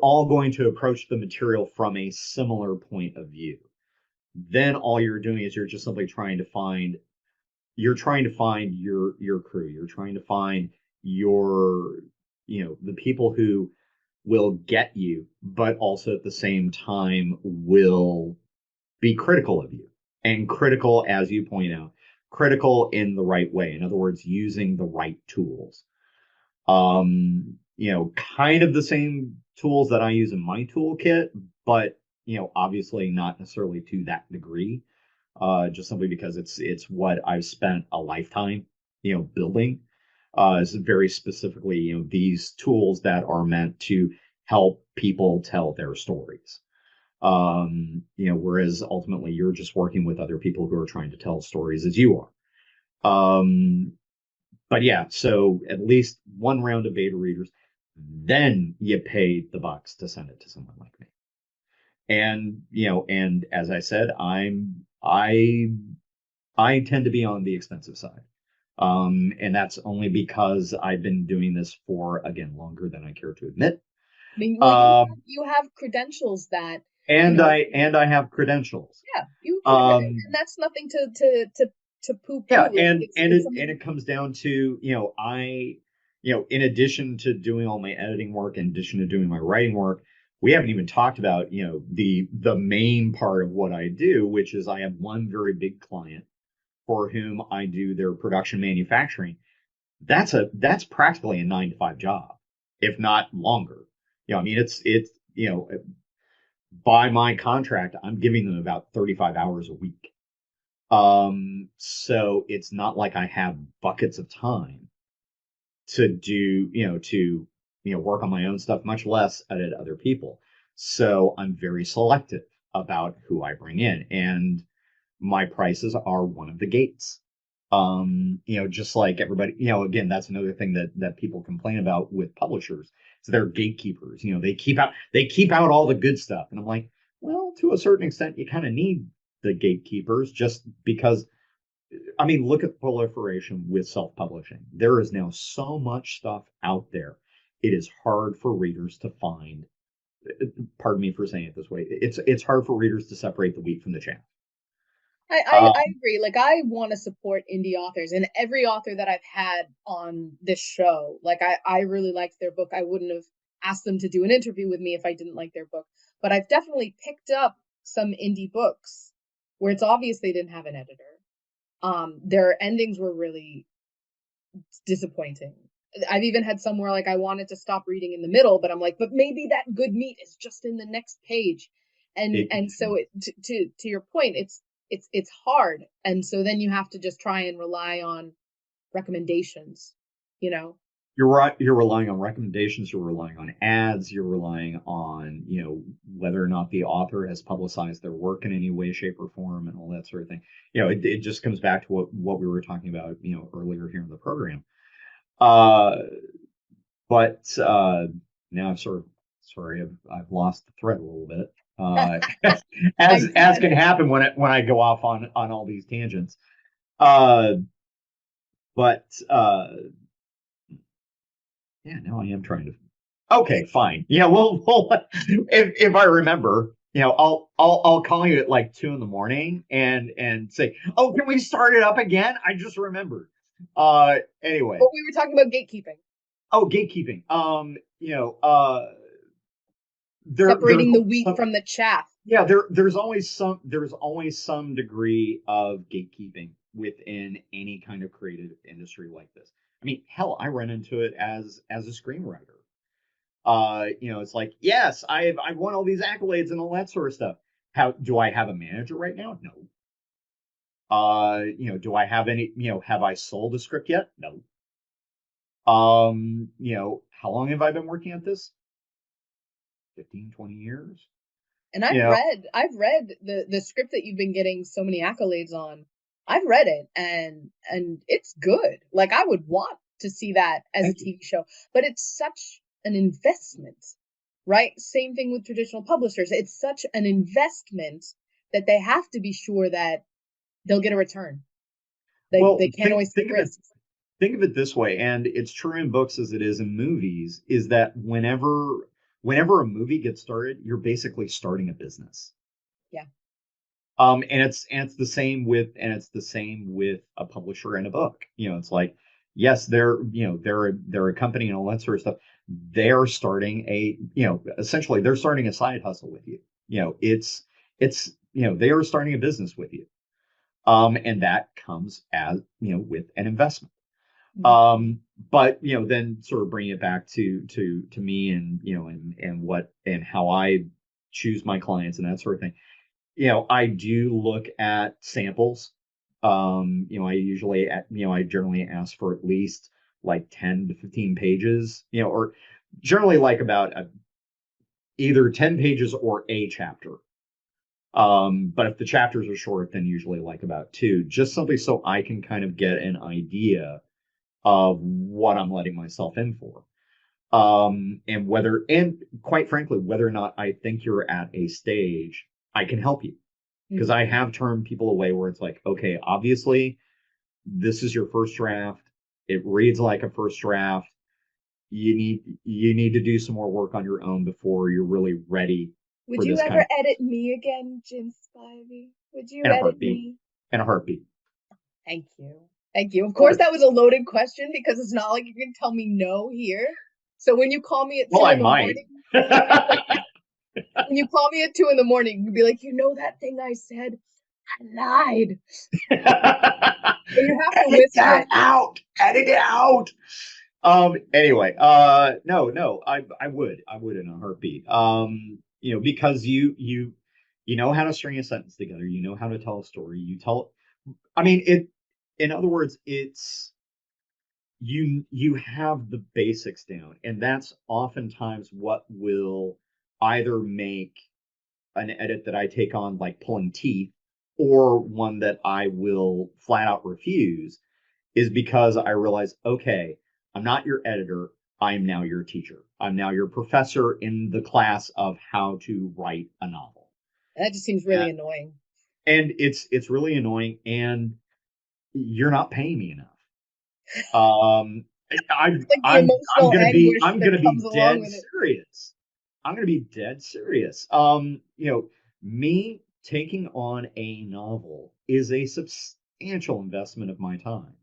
all going to approach the material from a similar point of view. Then all you're doing is you're just simply trying to find your crew. You're trying to find the people who will get you, but also at the same time will be critical of you, and critical, as you point out, critical in the right way. In other words, using the right tools. Kind of the same tools that I use in my toolkit, but obviously not necessarily to that degree. Just simply because it's what I've spent a lifetime, building. Is very specifically, these tools that are meant to help people tell their stories. Whereas ultimately you're just working with other people who are trying to tell stories as you are. But yeah, so at least 1 round of beta readers, then you pay the bucks to send it to someone like me. And and as I said, I tend to be on the expensive side. And that's only because I've been doing this for, again, longer than I care to admit. I mean, you have credentials that, and I have credentials. Yeah, and that's nothing to poo-poo. Yeah, and it comes down to, in addition to doing all my editing work, in addition to doing my writing work, we haven't even talked about, the main part of what I do, which is I have one very big client for whom I do their production manufacturing. That's practically a 9 to 5 job, if not longer. I mean, it's by my contract, I'm giving them about 35 hours a week. So it's not like I have buckets of time to do, to work on my own stuff, much less edit other people. So I'm very selective about who I bring in, and my prices are one of the gates. Just like everybody, again, that's another thing that people complain about with publishers. So they're gatekeepers. They keep out all the good stuff. And I'm like, well, to a certain extent, you kind of need the gatekeepers, just because, I mean, look at the proliferation with self-publishing. There is now so much stuff out there. It is hard for readers to find. Pardon me for saying it this way. It's hard for readers to separate the wheat from the chaff. I agree. Like, I want to support indie authors, and every author that I've had on this show, like, I really liked their book. I wouldn't have asked them to do an interview with me if I didn't like their book. But I've definitely picked up some indie books where it's obvious they didn't have an editor. Their endings were really disappointing. I've even had some where, like, I wanted to stop reading in the middle, but I'm like, but maybe that good meat is just in the next page. And so to your point, it's hard. And so then you have to just try and rely on recommendations, you know. You're right. You're relying on recommendations. You're relying on ads. You're relying on, whether or not the author has publicized their work in any way, shape, or form, and all that sort of thing. It just comes back to what we were talking about, earlier here in the program. But now I've lost the thread a little bit. As can happen when I go off on all these tangents. But yeah, now I am trying to. Okay, fine. Yeah, we'll if I remember, I'll call you at like 2 a.m. and say, oh, can we start it up again? I just remembered. Anyway. But we were talking about gatekeeping. Oh, gatekeeping. Separating the wheat from the chaff. Yeah, there's always some degree of gatekeeping within any kind of creative industry like this. I mean, hell, I run into it as a screenwriter. It's like, yes, I've won all these accolades and all that sort of stuff. How do I have a manager right now? No. Do I have any, have I sold a script yet? No. How long have I been working at this? 15, 20 years. And I've read the script that you've been getting so many accolades on. I've read it, and it's good. Like, I would want to see that as a TV show, but it's such an investment, right? Same thing with traditional publishers. It's such an investment that they have to be sure that they'll get a return. They can't always take risks. Think of it this way, and it's true in books as it is in movies, is that whenever a movie gets started, you're basically starting a business. Yeah. And it's the same with a publisher and a book. It's like, yes, they're a company and all that sort of stuff. They're starting essentially they're starting a side hustle with you. They are starting a business with you. And that comes as, with an investment. But then sort of bring it back to me and and how I choose my clients and that sort of thing. I do look at samples. I generally ask for at least like 10 to 15 pages, or generally like about either 10 pages or a chapter. But if the chapters are short, then usually like about 2, just simply so I can kind of get an idea of what I'm letting myself in for. And quite frankly, whether or not I think you're at a stage, I can help you. Because I have turned people away where it's like, okay, obviously this is your first draft. It reads like a first draft. You need to do some more work on your own before you're really ready. Would you ever edit me again, Jim Spivey? Would you edit me? In a heartbeat. Thank you. Thank you. Of course, that was a loaded question because it's not like you can tell me no here. So when you call me at 2 in the morning, when you call me at 2 in the morning, you'd be like, that thing I said, I lied. You have to edit that out. Edit it out. Anyway, no, I would in a heartbeat. Because you know how to string a sentence together. You know how to tell a story. In other words, you have the basics down, and that's oftentimes what will either make an edit that I take on like pulling teeth, or one that I will flat out refuse, is because I realize, okay, I'm not your editor. I'm now your teacher. I'm now your professor in the class of how to write a novel. That just seems And, really annoying. and it's really annoying, and you're not paying me enough. Um, It's like the emotional anguish I'm that gonna be comes along dead with it. serious. I'm gonna be dead serious. Me taking on a novel is a substantial investment of my time.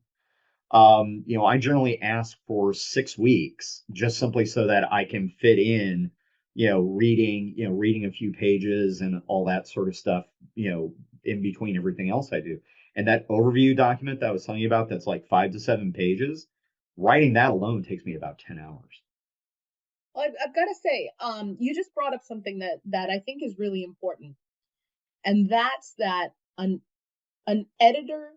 I generally ask for 6 weeks just simply so that I can fit in, reading a few pages and all that sort of stuff, in between everything else I do. And that overview document that I was telling you about, that's like 5 to 7 pages, writing that alone takes me about 10 hours. Well, I've got to say, you just brought up something that I think is really important, and that's that an editor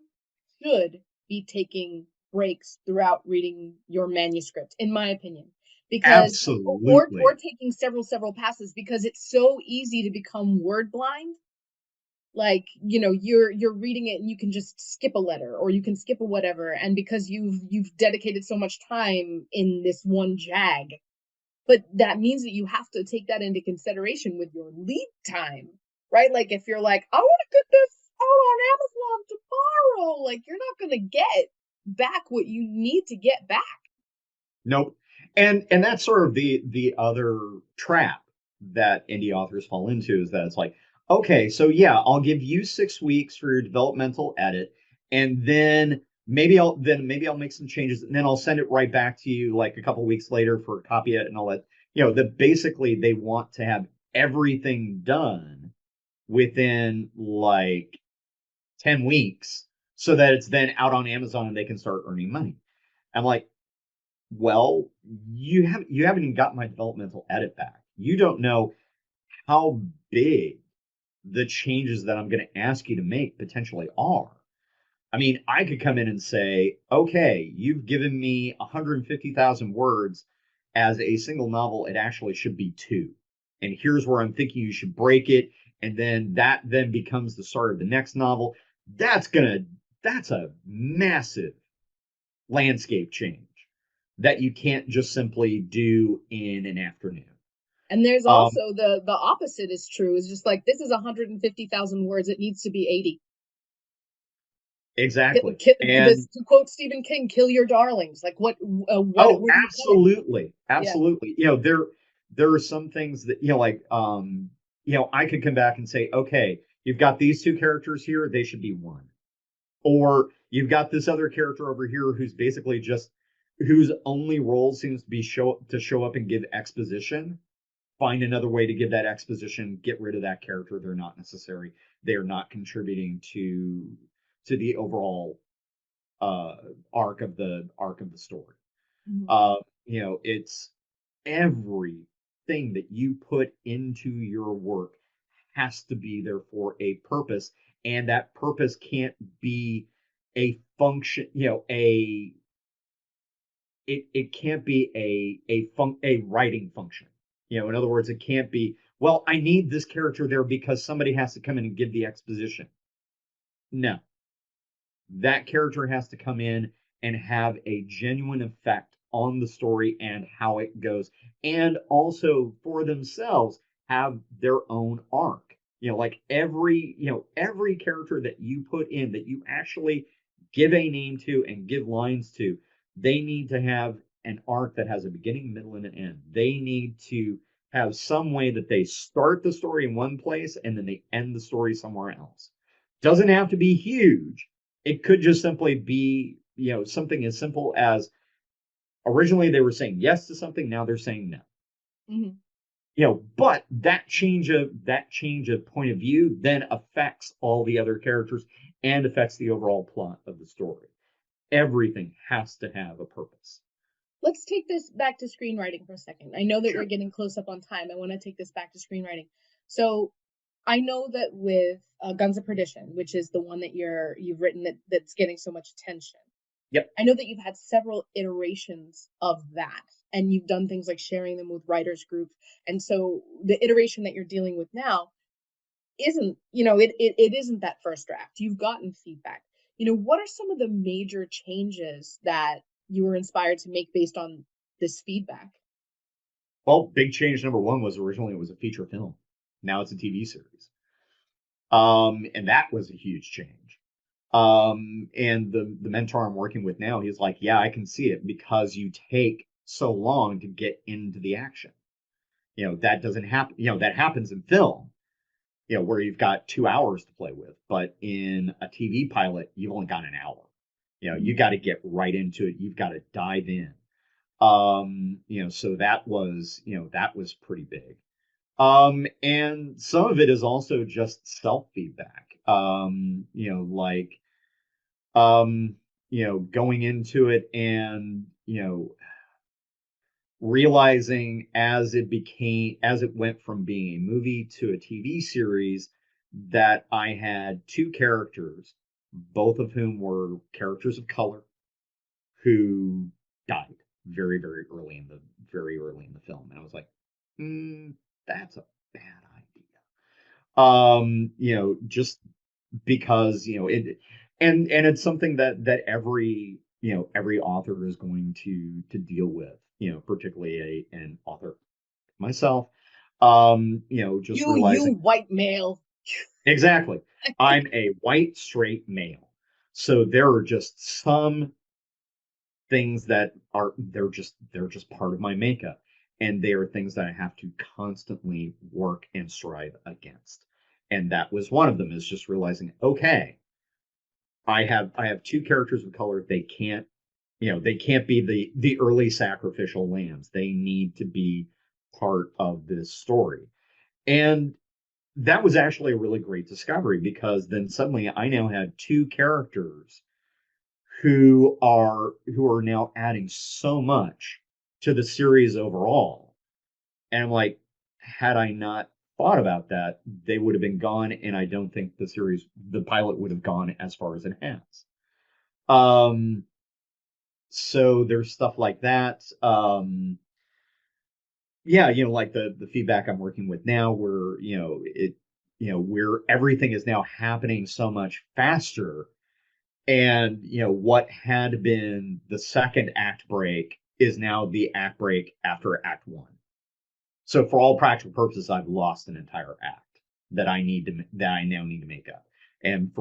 should be taking breaks throughout reading your manuscript, in my opinion, because or Absolutely. taking several passes, because it's so easy to become word blind. Like, you're reading it and you can just skip a letter, or you can skip a whatever, and because you've dedicated so much time in this one jag, but that means that you have to take that into consideration with your lead time, right? Like, if you're like, I want to get this out on Amazon tomorrow, like, you're not going to get back what you need to get back. Nope. And that's sort of the other trap that indie authors fall into, is that it's like, okay, so yeah, I'll give you 6 weeks for your developmental edit, and then maybe I'll make some changes, and then I'll send it right back to you like a couple weeks later for a copy edit and all that. That basically they want to have everything done within like 10 weeks so that it's then out on Amazon and they can start earning money. I'm like, well, you haven't even got my developmental edit back. You don't know how big the changes that I'm going to ask you to make potentially are. I mean, I could come in and say, okay, you've given me 150,000 words as a single novel. It actually should be two. And here's where I'm thinking you should break it. And then that then becomes the start of the next novel. That's a massive landscape change that you can't just simply do in an afternoon. And there's Um, also the opposite is true. It's just like, this is 150,000 words. It needs to be 80. exactly. This, And to quote Stephen King, "Kill your darlings." Like, oh, where do you cut it? absolutely. Yeah. Absolutely. There are some things that, I could come back and say, okay, you've got these two characters here, they should be one. Or you've got this other character over here who's basically just whose only role seems to be show up and give exposition. Find another way to give that exposition, get rid of that character. They're not necessary. They're not contributing to the overall uh arc of the story. Mhm. uh it's everything that you put into your work has to be there for a purpose, and that purpose can't be a function, it can't be a writing function. In other words, it can't be, well, I need this character there because somebody has to come in and give the exposition. No, that character has to come in and have a genuine effect on the story and how it goes, and also for themselves have their own arc. Like every character that you put in, that you actually give a name to and give lines to, they need to have an arc that has a beginning, middle, and an end. They need to have some way that they start the story in one place and then they end the story somewhere else. Doesn't have to be huge. It could just simply be, something as simple as, originally they were saying yes to something, now they're saying no. Mhm. But that change of point of view then affects all the other characters and affects the overall plot of the story. Everything has to have a purpose. Let's take this back to screenwriting for a second. I know that we're Sure. getting close up on time. I want to take this back to screenwriting. So I know that with Guns of Perdition, which is the one that you've written that's getting so much attention. Yep. I know that you've had several iterations of that, and you've done things like sharing them with writers groups. And so the iteration that you're dealing with now isn't, it isn't that first draft. You've gotten feedback. What are some of the major changes that you were inspired to make based on this feedback? Well, big change number one was originally it was a feature film. Now it's a TV series. And that was a huge change. And the mentor I'm working with now, he's like, yeah, I can see it because you take so long to get into the action. That doesn't happen. That happens in film, where you've got 2 hours to play with. But in a TV pilot, you've only got an hour. You got to get right into it. You've got to dive in. So that was pretty big. And some of it is also just self-feedback. Um, going into it and, realizing as it went from being a movie to a TV series that I had two characters, both of whom were characters of color who died very, very early in the film. And I was like, that's a bad idea. Just because, and it's something that every author is going to deal with, particularly an author myself. Just You realizing white male. exactly. I'm a white straight male. So there are just some things that they're just part of my makeup, and they are things that I have to constantly work and strive against. And that was one of them, is just realizing, okay, I have two characters of color. They can't be the early sacrificial lambs. They need to be part of this story. And that was actually a really great discovery, because then suddenly I now had two characters who are now adding so much to the series overall. And I'm like, had I not thought about that, they would have been gone, and I don't think the pilot would have gone as far as it has. So there's stuff like that. Yeah, like the feedback I'm working with now, where where everything is now happening so much faster. And what had been the second act break is now the act break after Act One. So for all practical purposes, I've lost an entire act that I now need to make up. And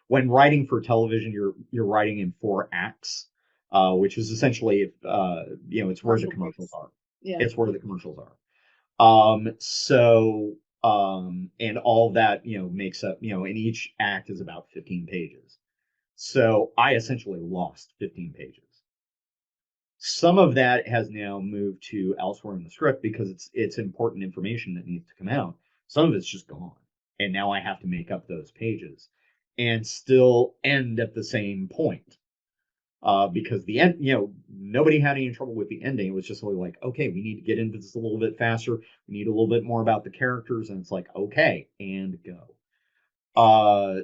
when writing for television, you're writing in 4 acts, which is essentially it's where the commercials are. Yeah. It's where the commercials are. And all that, makes up, and each act is about 15 pages. So I essentially lost 15 pages. Some of that has now moved to elsewhere in the script because it's important information that needs to come out. Some of it's just gone. And now I have to make up those pages and still end at the same point. Because the end, nobody had any trouble with the ending. It was just really like, okay, we need to get into this a little bit faster. We need a little bit more about the characters, and it's like, okay, and go.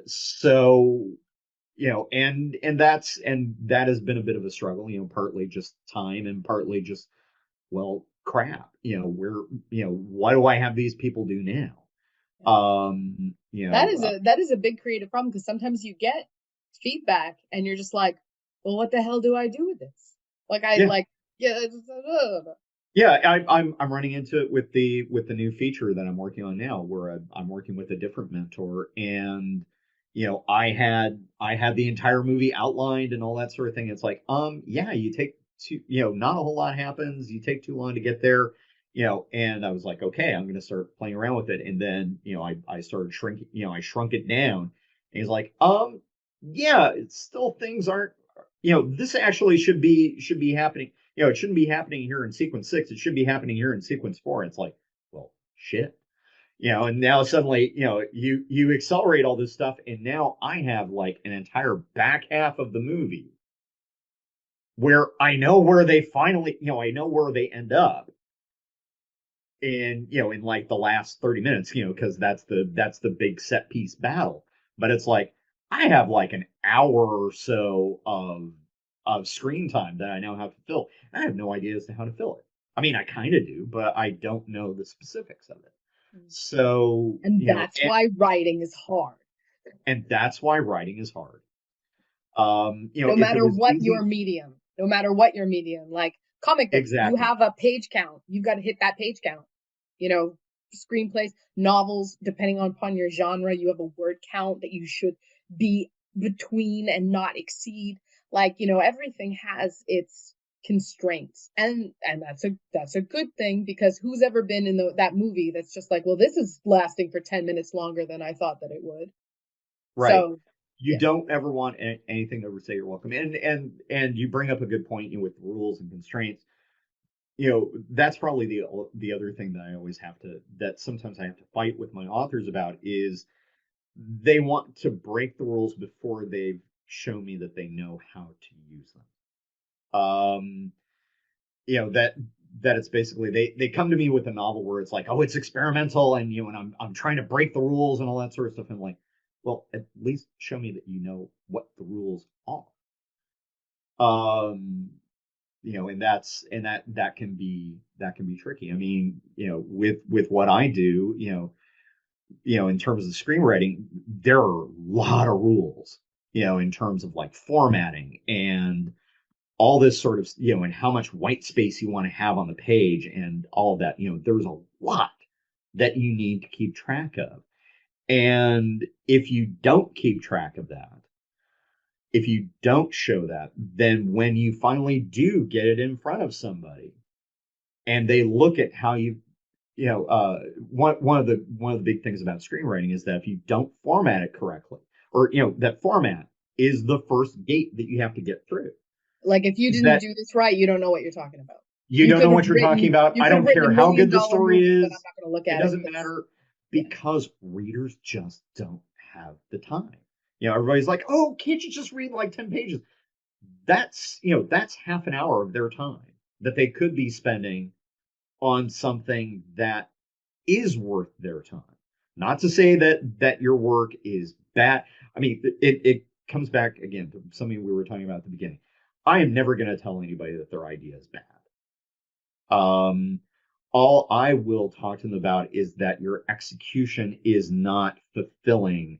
So and that has been a bit of a struggle. Partly just time, and partly just, well, crap. What do I have these people do now? That is a big creative problem, because sometimes you get feedback and you're just like, well, what the hell do I do with this? Like I Yeah. like yeah. Yeah, I'm running into it with the new feature that I'm working on now, where I'm working with a different mentor, and I had the entire movie outlined and all that sort of thing. It's like, yeah, you take not a whole lot happens. You take too long to get there, and I was like, okay, I'm gonna start playing around with it, and then I started shrinking, I shrunk it down, and he's like, yeah, it's still things aren't, this actually should be happening. It shouldn't be happening here in sequence 6. It should be happening here in sequence 4. And it's like, well, shit. And now suddenly, you accelerate all this stuff, and now I have like an entire back half of the movie where I know where they finally, I know where they end up in like the last 30 minutes, because that's the big set piece battle. But it's like, I have like an hour or so of screen time that I now have to fill. I have no idea as to how to fill it. I mean, I kind of do, but I don't know the specifics of it. So, And that's why writing is hard. and that's why writing is hard. No If it matter was what your easy, medium, no matter what your medium, like comic books, you exactly. have a page count. You've got to hit that page count. You know, screenplays, novels, depending upon your genre, you have a word count that you should be between and not exceed. Like, everything has its constraints. And that's a good thing, because who's ever been in that movie that's just like, well, this is lasting for 10 minutes longer than I thought that it would. Right. So, You yeah. don't ever want anything to overstay your welcome. And you bring up a good point, with rules and constraints. That's probably the other thing that I always have to that sometimes I have to fight with my authors about is they want to break the rules before they've shown me that they know how to use them. That it's basically they come to me with a novel where it's like, oh, it's experimental, and I'm trying to break the rules and all that sort of stuff. And I'm like, well, at least show me that you know what the rules are. Um, and that can be tricky. I mean, with what I do, in terms of screenwriting, there are a lot of rules, in terms of like formatting and all this sort of, and how much white space you want to have on the page and all of that. There's a lot that you need to keep track of. And if you don't keep track of that, if you don't show that, then when you finally do get it in front of somebody and they look at how one of the big things about screenwriting is that if you don't format it correctly, or that format is the first gate that you have to get through. Like, if you didn't That do this right, you don't know what you're talking about. you don't know what you're talking about. You I could have don't written a care how million good the dollar story movie, but I'm is. not going to look It at it doesn't because, matter yeah. because readers just don't have the time. Everybody's like, "Oh, can't you just read like 10 pages?" That's half an hour of their time that they could be spending on something that is worth their time. Not to say that your work is bad. I mean, it comes back again to something we were talking about at the beginning. I am never going to tell anybody that their idea is bad. All I will talk to them about is that your execution is not fulfilling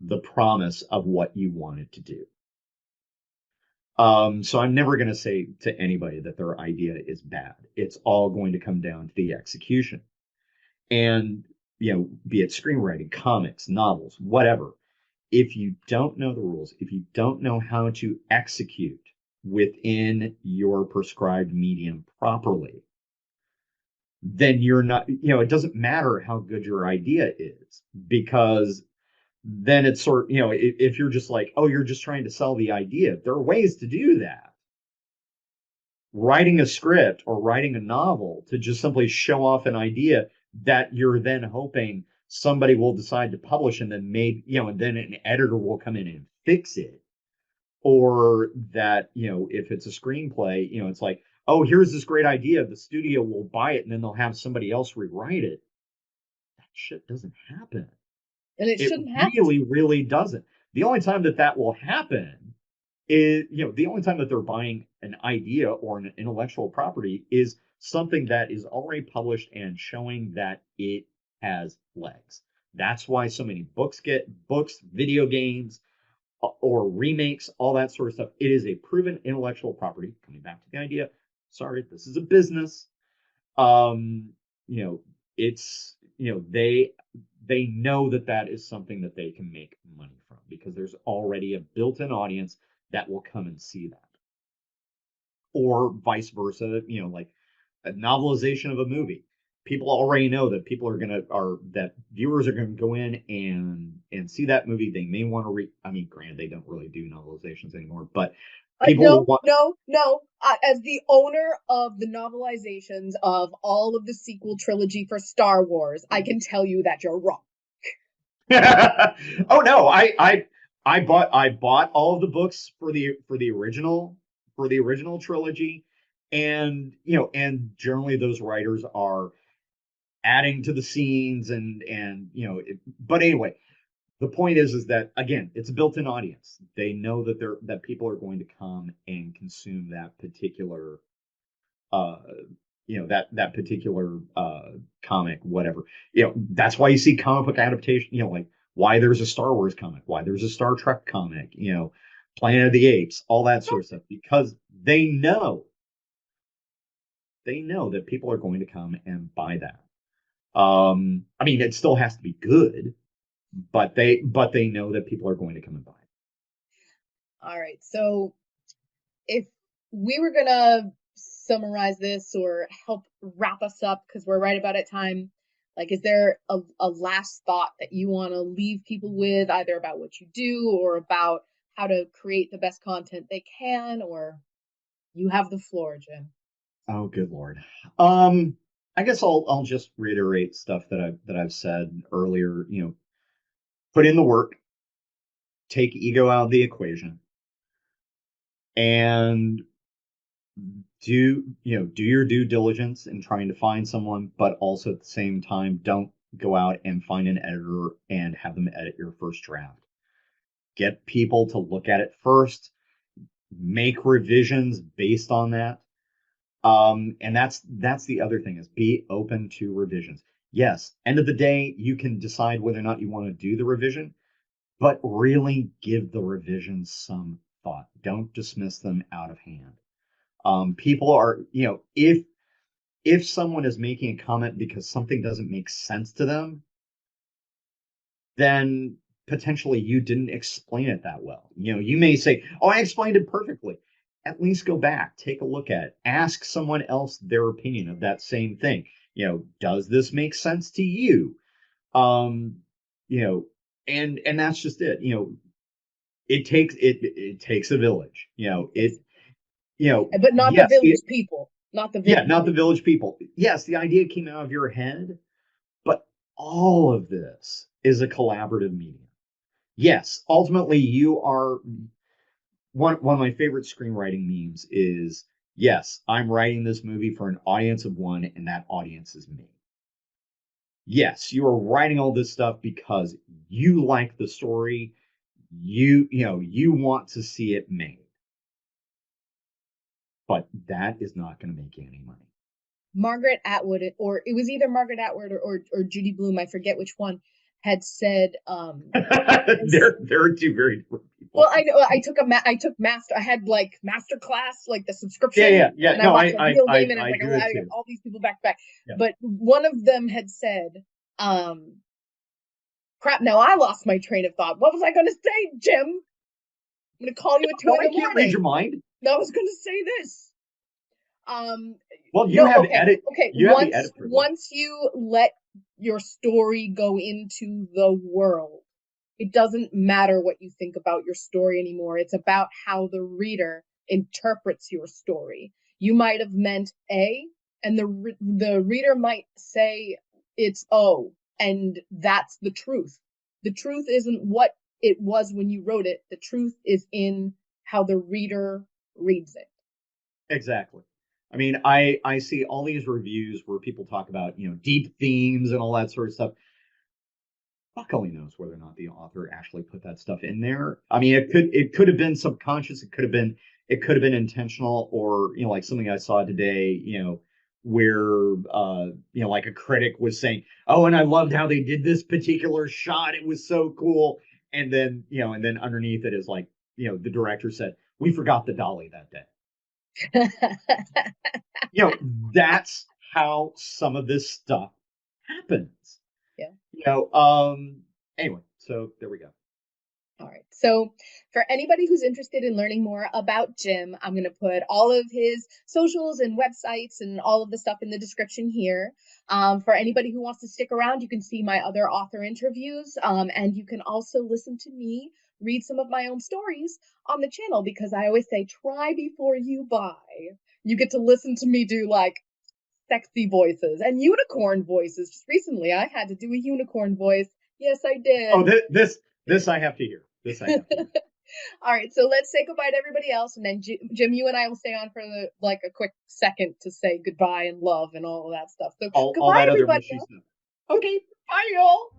the promise of what you wanted to do. So I'm never going to say to anybody that their idea is bad. It's all going to come down to the execution. And, be it screenwriting, comics, novels, whatever. If you don't know the rules, if you don't know how to execute within your prescribed medium properly, then you're not, it doesn't matter how good your idea is, because then it's sort of, if you're just like, oh, you're just trying to sell the idea, there are ways to do that. Writing a script or writing a novel to just simply show off an idea that you're then hoping somebody will decide to publish, and then maybe, and then an editor will come in and fix it. Or that, if it's a screenplay, it's like, oh, here's this great idea, the studio will buy it and then they'll have somebody else rewrite it. That shit doesn't happen. And it It shouldn't have to. really, really doesn't. The only time that will happen is, the only time that they're buying an idea or an intellectual property is something that is already published and showing that it has legs. That's why so many books, video games, or remakes, all that sort of stuff. It is a proven intellectual property. Coming back to the idea, sorry, this is a business. Um, you know, it's they know that is something that they can make money from, because there's already a built-in audience that will come and see that. Or vice versa, like a novelization of a movie. People already know that that viewers are gonna go in and see that movie. They may want to read. I mean, granted, they don't really do novelizations anymore, but people will No, want. no, no. As the owner of the novelizations of all of the sequel trilogy for Star Wars, I can tell you that you're wrong. Oh no, I bought all of the books for the original trilogy, and generally those writers are adding to the scenes, and but anyway, the point is that, again, it's a built-in audience. They know that people are going to come and consume that particular uh that particular comic, whatever. That's why you see comic book adaptation, like why there's a Star Wars comic, why there's a Star Trek comic, Planet of the Apes, all that sort of stuff, because they know that people are going to come and buy that. I mean, it still has to be good, but they know that people are going to come and buy it. All right. So if we were gonna summarize this or help wrap us up, because we're right about at time, like, is there a last thought that you want to leave people with, either about what you do or about how to create the best content they can? Or you have the floor, Jim. Oh, good Lord. I guess I'll just reiterate stuff that I've said earlier. Put in the work, take ego out of the equation, and do your due diligence in trying to find someone, but also at the same time, don't go out and find an editor and have them edit your first draft. Get people to look at it first, make revisions based on that. And that's the other thing, is be open to revisions. Yes, end of the day, you can decide whether or not you want to do the revision, but really give the revisions some thought. Don't dismiss them out of hand. People are, if someone is making a comment because something doesn't make sense to them, then potentially you didn't explain it that well. You may say, "Oh, I explained it perfectly." At least go back, take a look at it, ask someone else their opinion of that same thing. Does this make sense to you? You know, and that's just it. It takes a village. But not the Yes, village people. Not the village. yeah, not the village people. Yes, the idea came out of your head, but all of this is a collaborative medium. Yes, ultimately you are one of my favorite screenwriting memes is, yes, I'm writing this movie for an audience of one, and that audience is me. Yes, you are writing all this stuff because you like the story, you want to see it made. But that is not going to make you any money. Margaret Atwood, or it was either Margaret Atwood or Judy Blume, I forget which one, had said, there are two very different people. Well, I know I took master. I had like master class, like the subscription. Yeah. And No, I watched Neil Gaiman, and I like do it I got too. all these people back to back. Yeah. But one of them had said, "Crap! Now I lost my train of thought. What was I going to say, Jim? I'm going to call you at 2 No, in I the can't morning. read your mind. No, I was going to say this. Well, you have edit. Okay, you have the edit privilege. Once you let your story go into the world, it doesn't matter what you think about your story anymore. It's about how the reader interprets your story. You might have meant A, and the reader might say it's O, and that's the truth. The truth isn't what it was when you wrote it. The truth is in how the reader reads it. Exactly. I mean, I see all these reviews where people talk about, deep themes and all that sort of stuff. Fuck only knows whether or not the author actually put that stuff in there. I mean, it could have been subconscious, it could have been intentional, or like something I saw today, where like a critic was saying, "Oh, and I loved how they did this particular shot. It was so cool." And then, and then underneath it is like, the director said, "We forgot the dolly that day." That's how some of this stuff happens. Yeah. Anyway, so there we go. All right. So for anybody who's interested in learning more about Jim, I'm going to put all of his socials and websites and all of the stuff in the description here. For anybody who wants to stick around, you can see my other author interviews. And you can also listen to me read some of my own stories on the channel, because I always say, try before you buy. You get to listen to me do like sexy voices and unicorn voices. Just recently, I had to do a unicorn voice. Yes, I did. Oh, this I have to hear. This I have to hear. All right, so let's say goodbye to everybody else, and then Jim, you and I will stay on for a quick second to say goodbye and love and all of that stuff. So all goodbye, that everybody. other mushy stuff. Okay, bye, y'all.